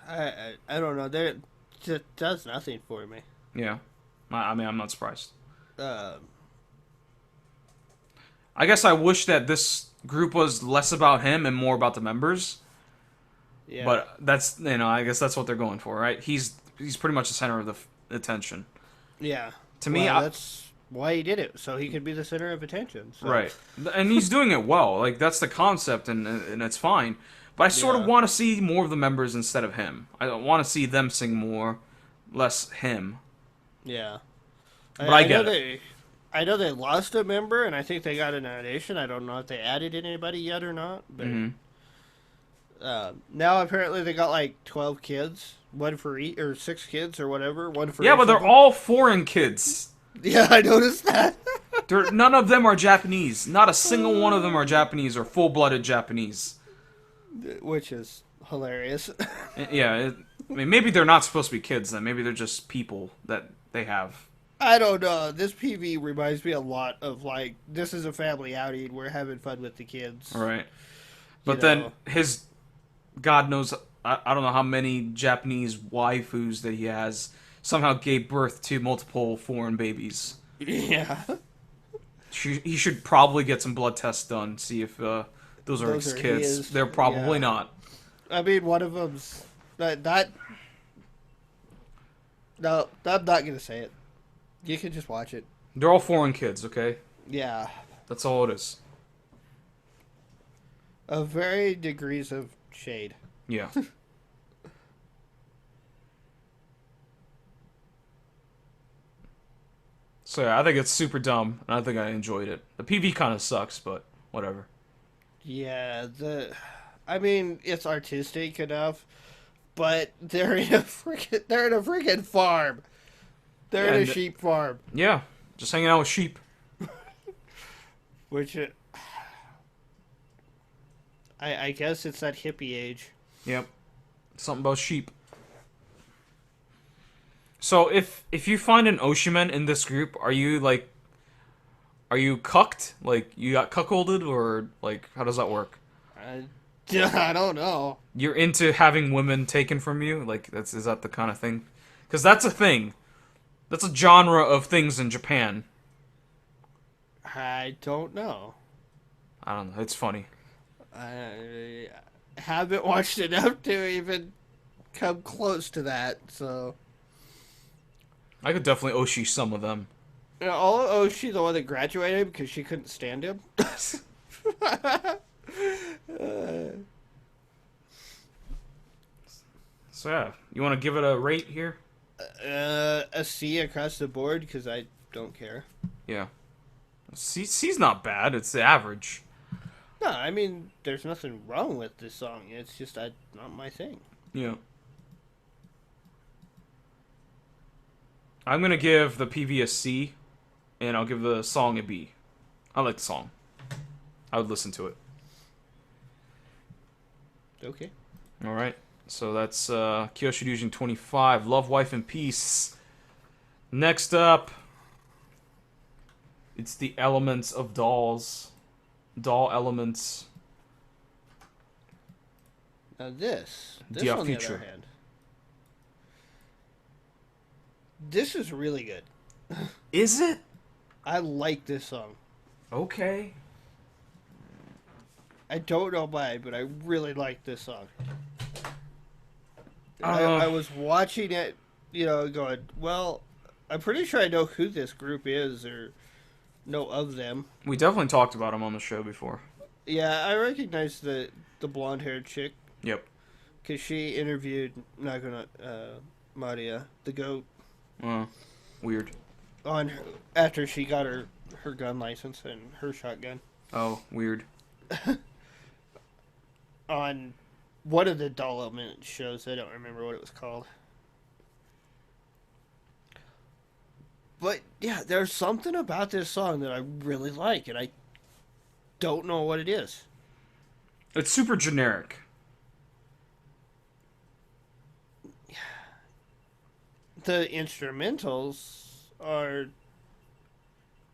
I don't know. That just does nothing for me. Yeah. I mean, I'm not surprised. Um, I guess I wish that this group was less about him and more about the members. yeah. But that's, I guess that's what they're going for, right? He's pretty much the center of the attention. yeah. To me, that's why he did it, so he could be the center of attention. So. right. And he's doing it well. Like, that's the concept, and it's fine. But I sort of want to see more of the members instead of him. I want to see them sing more, less him. Yeah. But I get it. I know they lost a member, and I think they got an addition. I don't know if they added anybody yet or not. But now apparently they got like 12 kids, one for each, or 6 kids or whatever, one for. Yeah, but they're all foreign kids. Yeah, I noticed that. None of them are Japanese. Not a single one of them are Japanese or full-blooded Japanese. Which is hilarious. Yeah, I mean, maybe they're not supposed to be kids then. Maybe they're just people that they have. I don't know. This PV reminds me a lot of, like, this is a family outing. We're having fun with the kids. Right. But then his, God knows, I don't know how many Japanese waifus that he has, somehow gave birth to multiple foreign babies. Yeah. He should probably get some blood tests done, see if those are his kids. his. They're probably not. I mean, one of them's... That... No, I'm not going to say it. You can just watch it. They're all foreign kids, okay? Yeah. That's all it is. Of varying degrees of shade. Yeah. So yeah, I think it's super dumb, and I think I enjoyed it. The PV kind of sucks, but whatever. Yeah, I mean, it's artistic enough, but they're in a freaking farm. They're in a sheep farm. Yeah, just hanging out with sheep. Which, I guess it's that hippie age. Yep. Something about sheep. So if you find an Oshimen in this group, are you cucked? Like, you got cuckolded, or like, how does that work? I don't know. You're into having women taken from you? Like, is that the kind of thing? Because that's a thing. That's a genre of things in Japan. I don't know. I don't know. It's funny. I haven't watched enough to even come close to that, so... I could definitely Oshi some of them. She's the one that graduated because she couldn't stand him. So yeah, you want to give it a rate here? A C across the board because I don't care. Yeah. C's not bad. It's the average. No, I mean, there's nothing wrong with this song. It's just not my thing. Yeah. I'm gonna give the PV a C, and I'll give the song a B. I like the song. I would listen to it. Okay. All right. So that's Kiyoshi Ryuujin 25, Love, Wife, and Peace. Next up, it's the Elements of Dolls. Doll Elements. Now this Dia on the Future. other hand, this is really good. Is it? I like this song. Okay. I don't know why, but I really like this song. I was watching it, going, well, I'm pretty sure I know who this group is or know of them. We definitely talked about him on the show before. Yeah, I recognize the blonde-haired chick. Yep. Because she interviewed Maria, the goat. Weird. After she got her gun license and her shotgun. Oh, weird. On one of the Doll Element shows, I don't remember what it was called. But yeah, there's something about this song that I really like, and I don't know what it is. It's super generic. The instrumentals are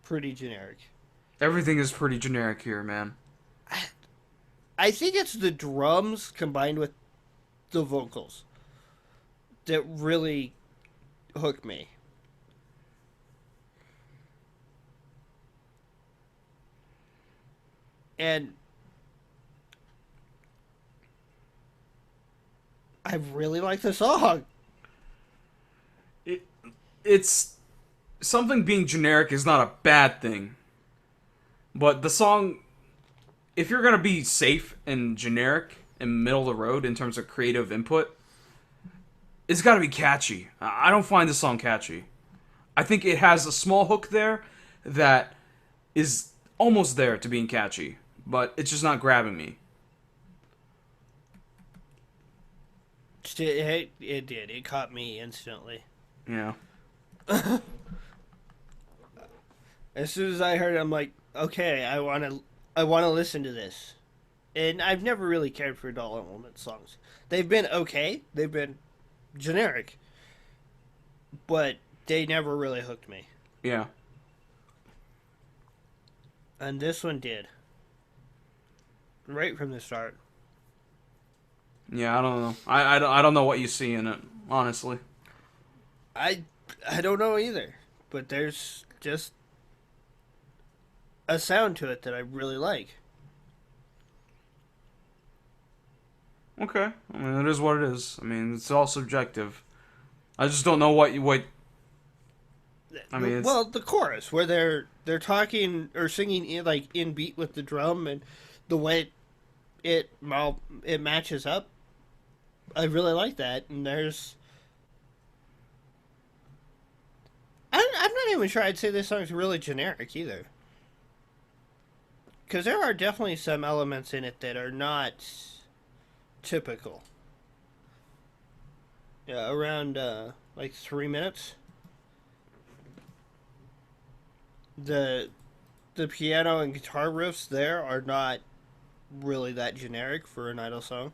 pretty generic. Everything is pretty generic here, man. I think it's the drums combined with the vocals that really hook me. And I really like the song. It's something being generic is not a bad thing. But the song, if you're going to be safe and generic and middle of the road in terms of creative input, it's got to be catchy. I don't find this song catchy. I think it has a small hook there that is almost there to being catchy, but it's just not grabbing me. It did. It caught me instantly. Yeah. As soon as I heard it, I'm like, okay, I want to listen to this. And I've never really cared for Doll Element songs. They've been okay. They've been generic. But they never really hooked me. Yeah. And this one did. Right from the start. Yeah, I don't know. I don't know what you see in it, honestly. I don't know either. But there's just a sound to it that I really like. Okay. I mean, it is what it is. I mean, it's all subjective. I just don't know what I mean, well, the chorus where they're talking or singing in beat with the drum and the way it matches up. I really like that, and there's. I'm not even sure I'd say this song's really generic either. Because there are definitely some elements in it that are not typical. Yeah, around 3 minutes. the piano and guitar riffs there are not really that generic for an Idol song.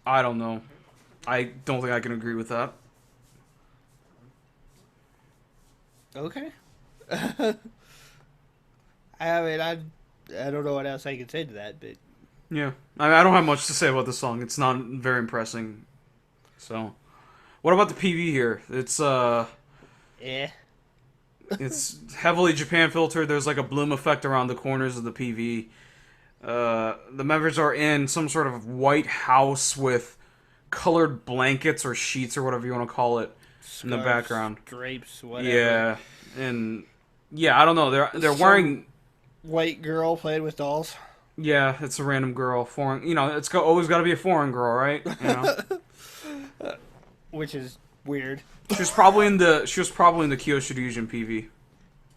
I don't know. I don't think I can agree with that. Okay. I mean, I don't know what else I can say to that, but Yeah. I don't have much to say about the song. It's not very impressive. So, what about the PV here? It's it's heavily Japan filtered. There's like a bloom effect around the corners of the PV. The members are in some sort of white house with colored blankets or sheets or whatever you want to call it in the background. Drapes, whatever. Yeah, and yeah, I don't know. They're wearing white girl playing with dolls. Yeah, it's a random girl, foreign. You know, always got to be a foreign girl, right? You know, which is weird. She was probably in the Kiyoshi Ryuujin PV.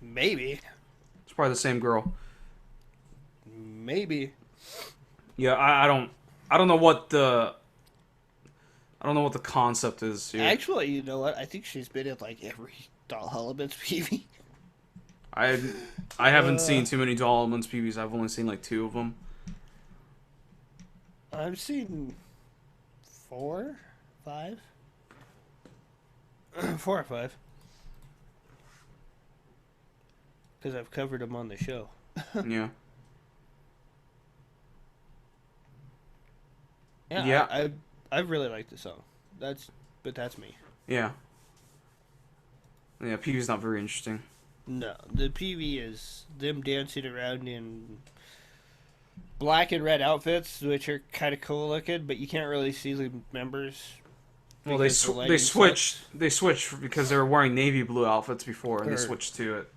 Maybe. It's probably the same girl. Maybe. Yeah, I don't know what the concept is here. Actually, you know what? I think she's been in like every Doll Elements PV. I haven't seen too many Doll Elements PVs. I've only seen like 2 of them. I've seen 4, 5. 4 or 5. Because I've covered them on the show. Yeah. Yeah. I really like the song. That's me. Yeah. Yeah, PV's not very interesting. No, the PV is them dancing around in black and red outfits, which are kind of cool looking, but you can't really see the members. Well, they switched because they were wearing navy blue outfits before, and they switched to it.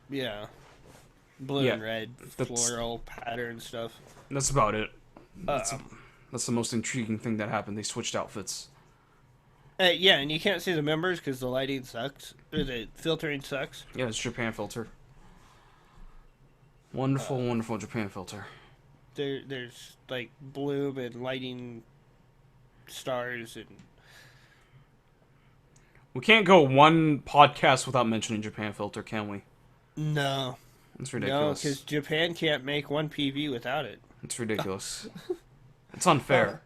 Yeah, blue and red floral pattern stuff. That's about it. That's the most intriguing thing that happened. They switched outfits. Yeah, and you can't see the members because the lighting sucks, or the filtering sucks. Yeah, it's Japan filter. Wonderful Japan filter. There's like bloom and lighting stars and. We can't go one podcast without mentioning Japan filter, can we? No. It's ridiculous. No, because Japan can't make one PV without it. It's ridiculous. It's unfair.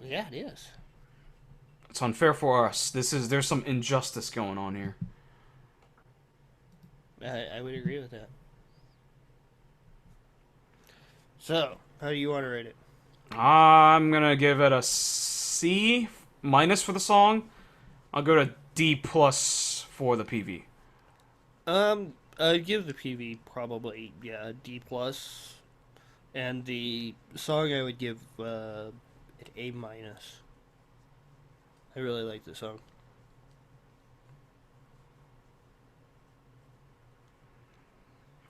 Yeah, it is. It's unfair for us. There's some injustice going on here. I would agree with that. So, how do you want to rate it? I'm gonna give it a C- for the song. I'll go to D+ for the PV. I'd give the PV probably D+, and the song I would give an A-. I really like the song.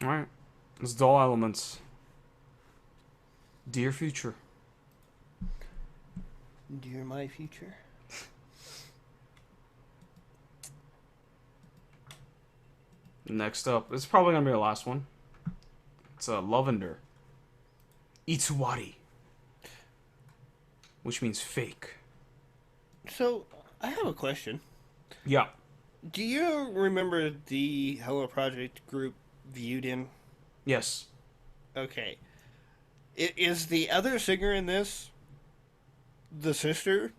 All right, it's Doll Elements. Dear future. Dear my future. Next up, it's probably gonna be the last one. It's Lavender. Itsuwari. Which means fake. So, I have a question. Yeah. Do you remember the Hello Project group Vyudin? Yes. Okay. Is the other singer in this the sister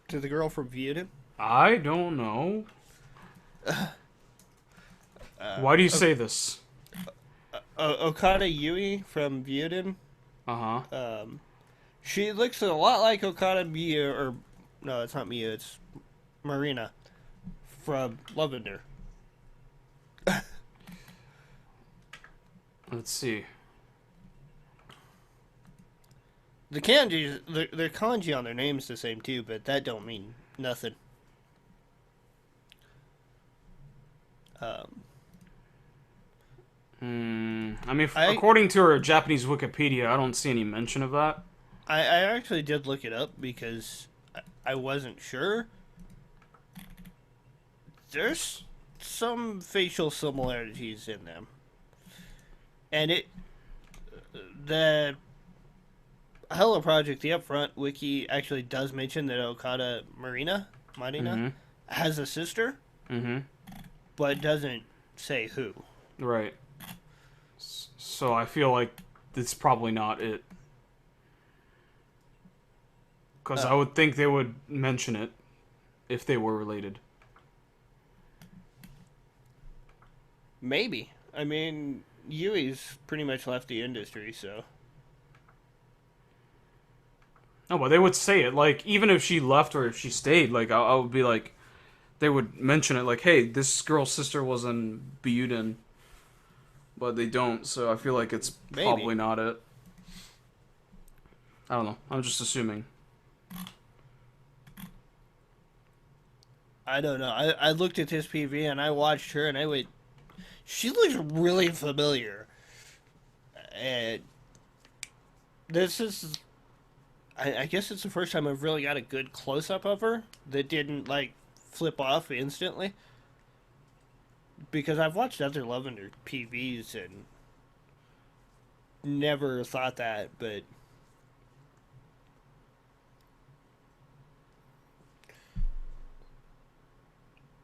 to the girl from Vyudin? I don't know. Why do you say this? Okada Yui from Vyudin. Uh-huh. She looks a lot like Okada Miyu, or no, it's not Miyu, it's Marina from Lavender. Let's see. The kanji, their kanji on their name's the same too, but that don't mean nothing. I mean, according to her Japanese Wikipedia, I don't see any mention of that. I actually did look it up because I wasn't sure. There's some facial similarities in them. And the Hello Project, the upfront wiki actually does mention that Okada Marina has a sister. Mm-hmm. but it doesn't say who. Right. So I feel like it's probably not it. Because I would think they would mention it if they were related. Maybe. I mean, Yui's pretty much left the industry, so. No, but they would say it. Like, even if she left or if she stayed, like, I would be like, they would mention it, like, hey, this girl's sister was in Byuden. But they don't, so I feel like it's probably not it. I don't know. I'm just assuming. I don't know. I looked at this PV and I watched her and I went, she looks really familiar. And this is, I guess it's the first time I've really got a good close-up of her that didn't, like, flip off instantly. Because I've watched other Lavender PVs and never thought that, but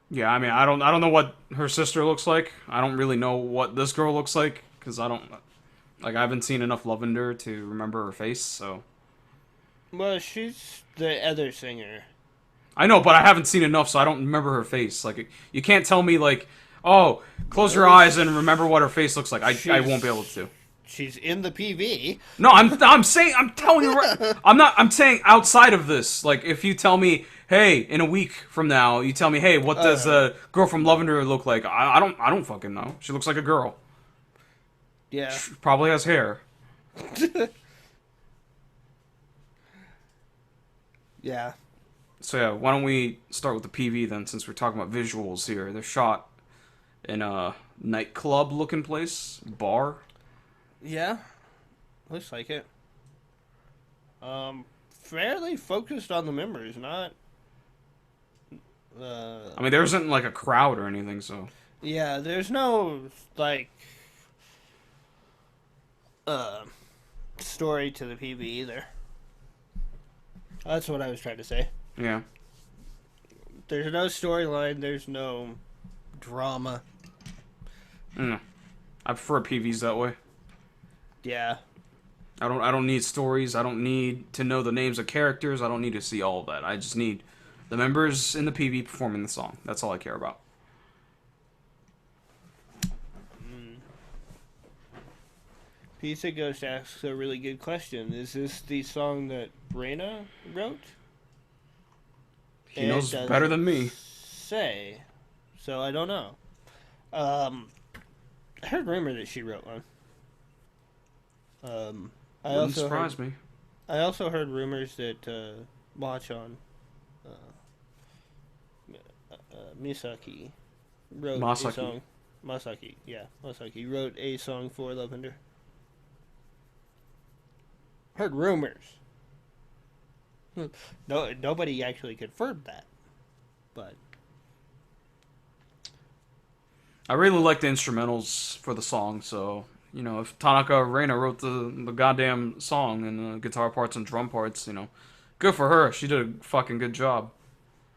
Yeah, I mean, I don't know what her sister looks like. I don't really know what this girl looks like because I haven't seen enough Lavender to remember her face. So. well, she's the other singer. I know, but I haven't seen enough, so I don't remember her face. Like, you can't tell me like, oh, close your eyes and remember what her face looks like. I won't be able to. She's in the PV. No, I'm telling you right. I'm saying outside of this. Like, if you tell me, hey, in a week from now, you tell me, hey, what does a girl from Lavender look like? I don't fucking know. She looks like a girl. Yeah. She probably has hair. Yeah. So yeah, why don't we start with the PV then, since we're talking about visuals here. They're shot in a nightclub looking place, bar. Yeah. Looks like it. Fairly focused on the members, not. I mean, there isn't like a crowd or anything, so. Yeah, there's no like story to the PV either. That's what I was trying to say. Yeah. There's no storyline. There's no drama. I prefer PVs that way. Yeah. I don't need stories. I don't need to know the names of characters. I don't need to see all of that. I just need the members in the PV performing the song. That's all I care about. Pizza Ghost asks a really good question. Is this the song that Reina wrote? He knows better than me. Say. So I don't know. I heard rumor that she wrote one. Wouldn't surprise me. I also heard rumors that Machan Misaki wrote a song. Masaki wrote a song for Lavender. Heard rumors. No, nobody actually confirmed that, but I really like the instrumentals for the song, so, you know, if Tanaka Reina wrote the goddamn song and the guitar parts and drum parts, you know, good for her. She did a fucking good job.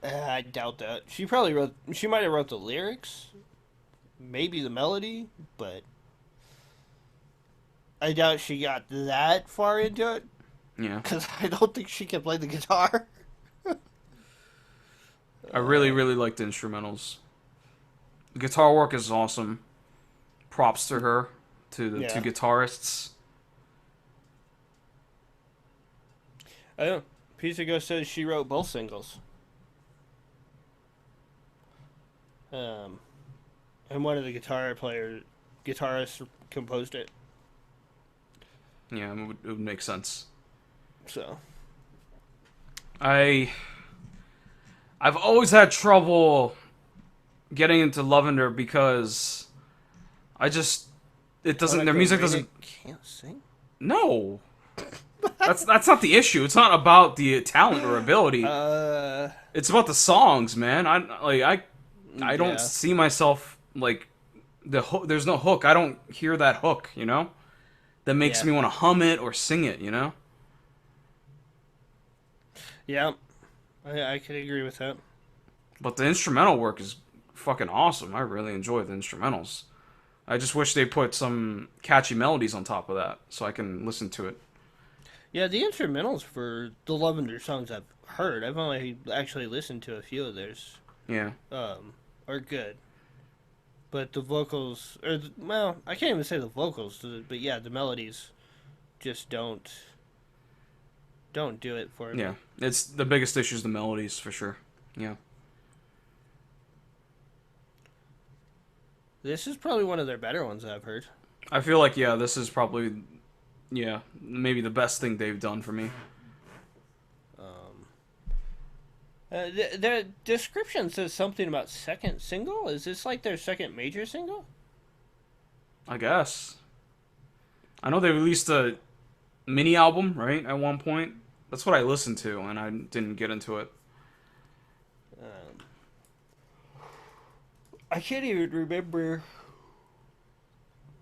I doubt that. She might have wrote the lyrics, maybe the melody, but I doubt she got that far into it. Yeah. Because I don't think she can play the guitar. I really, really like the instrumentals. The guitar work is awesome. Props to her, to the two guitarists. I know. Pizza Ghost says she wrote both singles. And one of the guitarists composed it. Yeah, it would make sense. So, I've always had trouble getting into Lavender because their music doesn't. Can't sing. No, that's not the issue. It's not about the talent or ability. It's about the songs, man. I don't see myself like the hook. There's no hook. I don't hear that hook. You know, that makes me want to hum it or sing it. You know. Yeah, I can agree with that. But the instrumental work is fucking awesome. I really enjoy the instrumentals. I just wish they put some catchy melodies on top of that so I can listen to it. Yeah, the instrumentals for the Lavender songs I've heard, I've only actually listened to a few of theirs, Yeah. are good. But the vocals, well, I can't even say the vocals, but yeah, the melodies just don't do it for me. Yeah. It's the biggest issue is the melodies for sure. Yeah. This is probably one of their better ones I've heard. I feel like, yeah, this is probably, yeah, maybe the best thing they've done for me. Their description says something about second single. Is this like their second major single? I guess. I know they released a mini album, right, at one point. That's what I listened to, and I didn't get into it. I can't even remember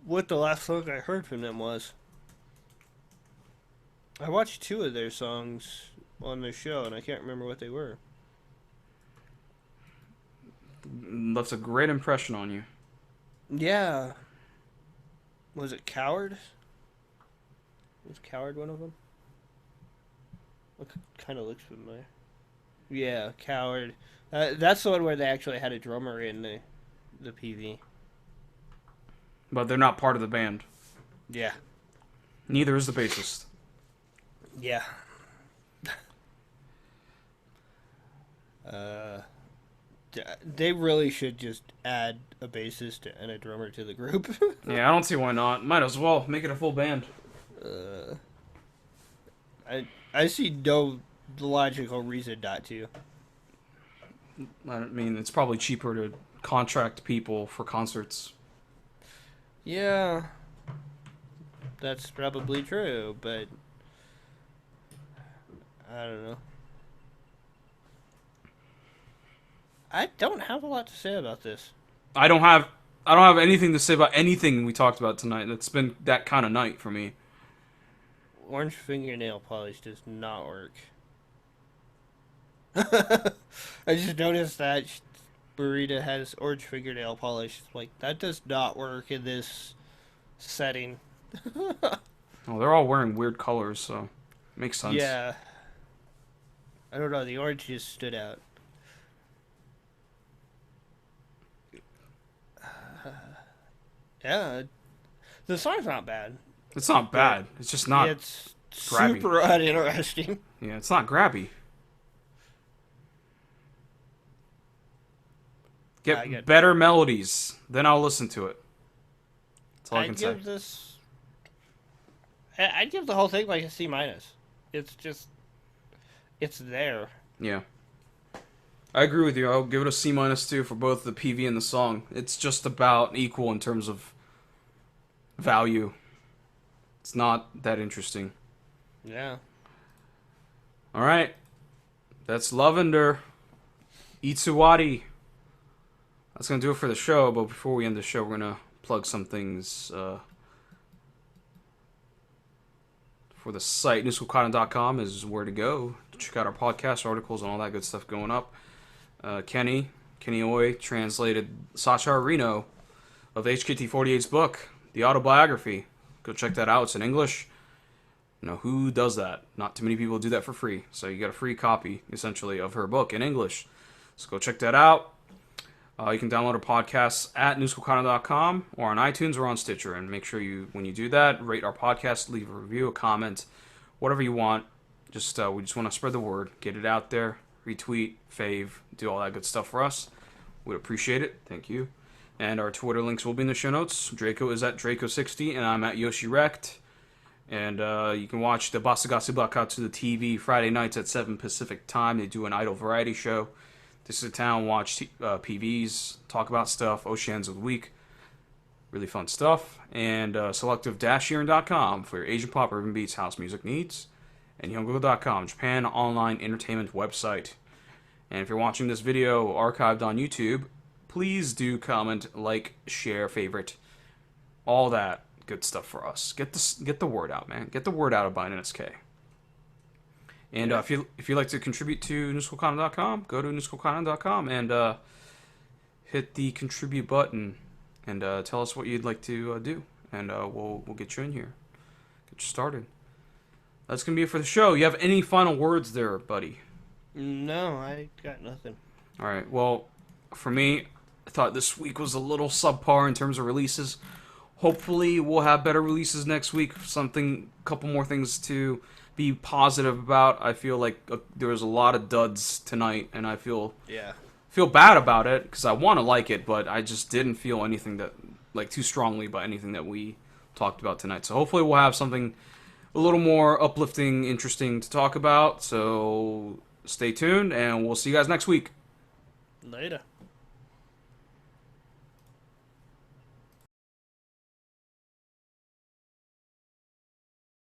what the last song I heard from them was. I watched 2 of their songs on the show, and I can't remember what they were. Left a great impression on you. Yeah. Was it Coward? Was Coward one of them? Look, kind of looks familiar. Yeah, Coward. That's the one where they actually had a drummer in the PV. But they're not part of the band. Yeah. Neither is the bassist. Yeah. They really should just add a bassist and a drummer to the group. Yeah, I don't see why not. Might as well make it a full band. I see no logical reason not to. I mean, it's probably cheaper to contract people for concerts. Yeah, that's probably true, but I don't know. I don't have a lot to say about this. I don't have anything to say about anything we talked about tonight. It's been that kind of night for me. Orange fingernail polish does not work. I just noticed that Burrito has orange fingernail polish. Like, that does not work in this setting. Oh, they're all wearing weird colors, so makes sense. Yeah. I don't know, the orange just stood out. Yeah, the song's not bad. It's not bad. It's just not. It's grabby. super uninteresting. Yeah, it's not grabby. Get better melodies, then I'll listen to it. That's all I can say. I'd give the whole thing like a C-. It's just, it's there. Yeah. I agree with you. I'll give it a C- too for both the PV and the song. It's just about equal in terms of value. It's not that interesting. Yeah. All right. That's Lavender. Itsuwari. That's going to do it for the show, but before we end the show, we're going to plug some things for the site. NSK is where to go. Check out our podcast, articles, and all that good stuff going up. Kenny Oi translated Sacha Reno of HKT48's book, The Autobiography. Go check that out. It's in English. You know, who does that? Not too many people do that for free. So you get a free copy, essentially, of her book in English. So go check that out. You can download our podcasts at newsquakana.com or on iTunes or on Stitcher. And make sure you, when you do that, rate our podcast, leave a review, a comment, whatever you want. We just want to spread the word, get it out there, retweet, fave, do all that good stuff for us. We'd appreciate it. Thank you. And our Twitter links will be in the show notes. Draco is at Draco60, and I'm at Yoshi Rect. And you can watch the Basagasi Bakatsu the TV Friday nights at 7 Pacific time. They do an idol variety show. Just sit down, watch PVs, talk about stuff, Oceans of the Week. Really fun stuff. And selective-yearn.com for your Asian pop, urban beats, house music needs. And Yongo.com, Japan online entertainment website. And if you're watching this video archived on YouTube, please do comment, like, share, favorite, all that good stuff for us. Get the word out, man. Get the word out about NSK. And if you'd like to contribute to newsquakana.com, go to newsquakana.com. And hit the contribute button and tell us what you'd like to do, and we'll get you in here, get you started. That's gonna be it for the show. You have any final words there, buddy? No, I got nothing. All right. Well, for me, I thought this week was a little subpar in terms of releases. Hopefully, we'll have better releases next week. A couple more things to be positive about. I feel like there was a lot of duds tonight, and I feel bad about it because I want to like it, but I just didn't feel anything that too strongly about anything that we talked about tonight. So hopefully, we'll have something a little more uplifting, interesting to talk about. So stay tuned, and we'll see you guys next week. Later.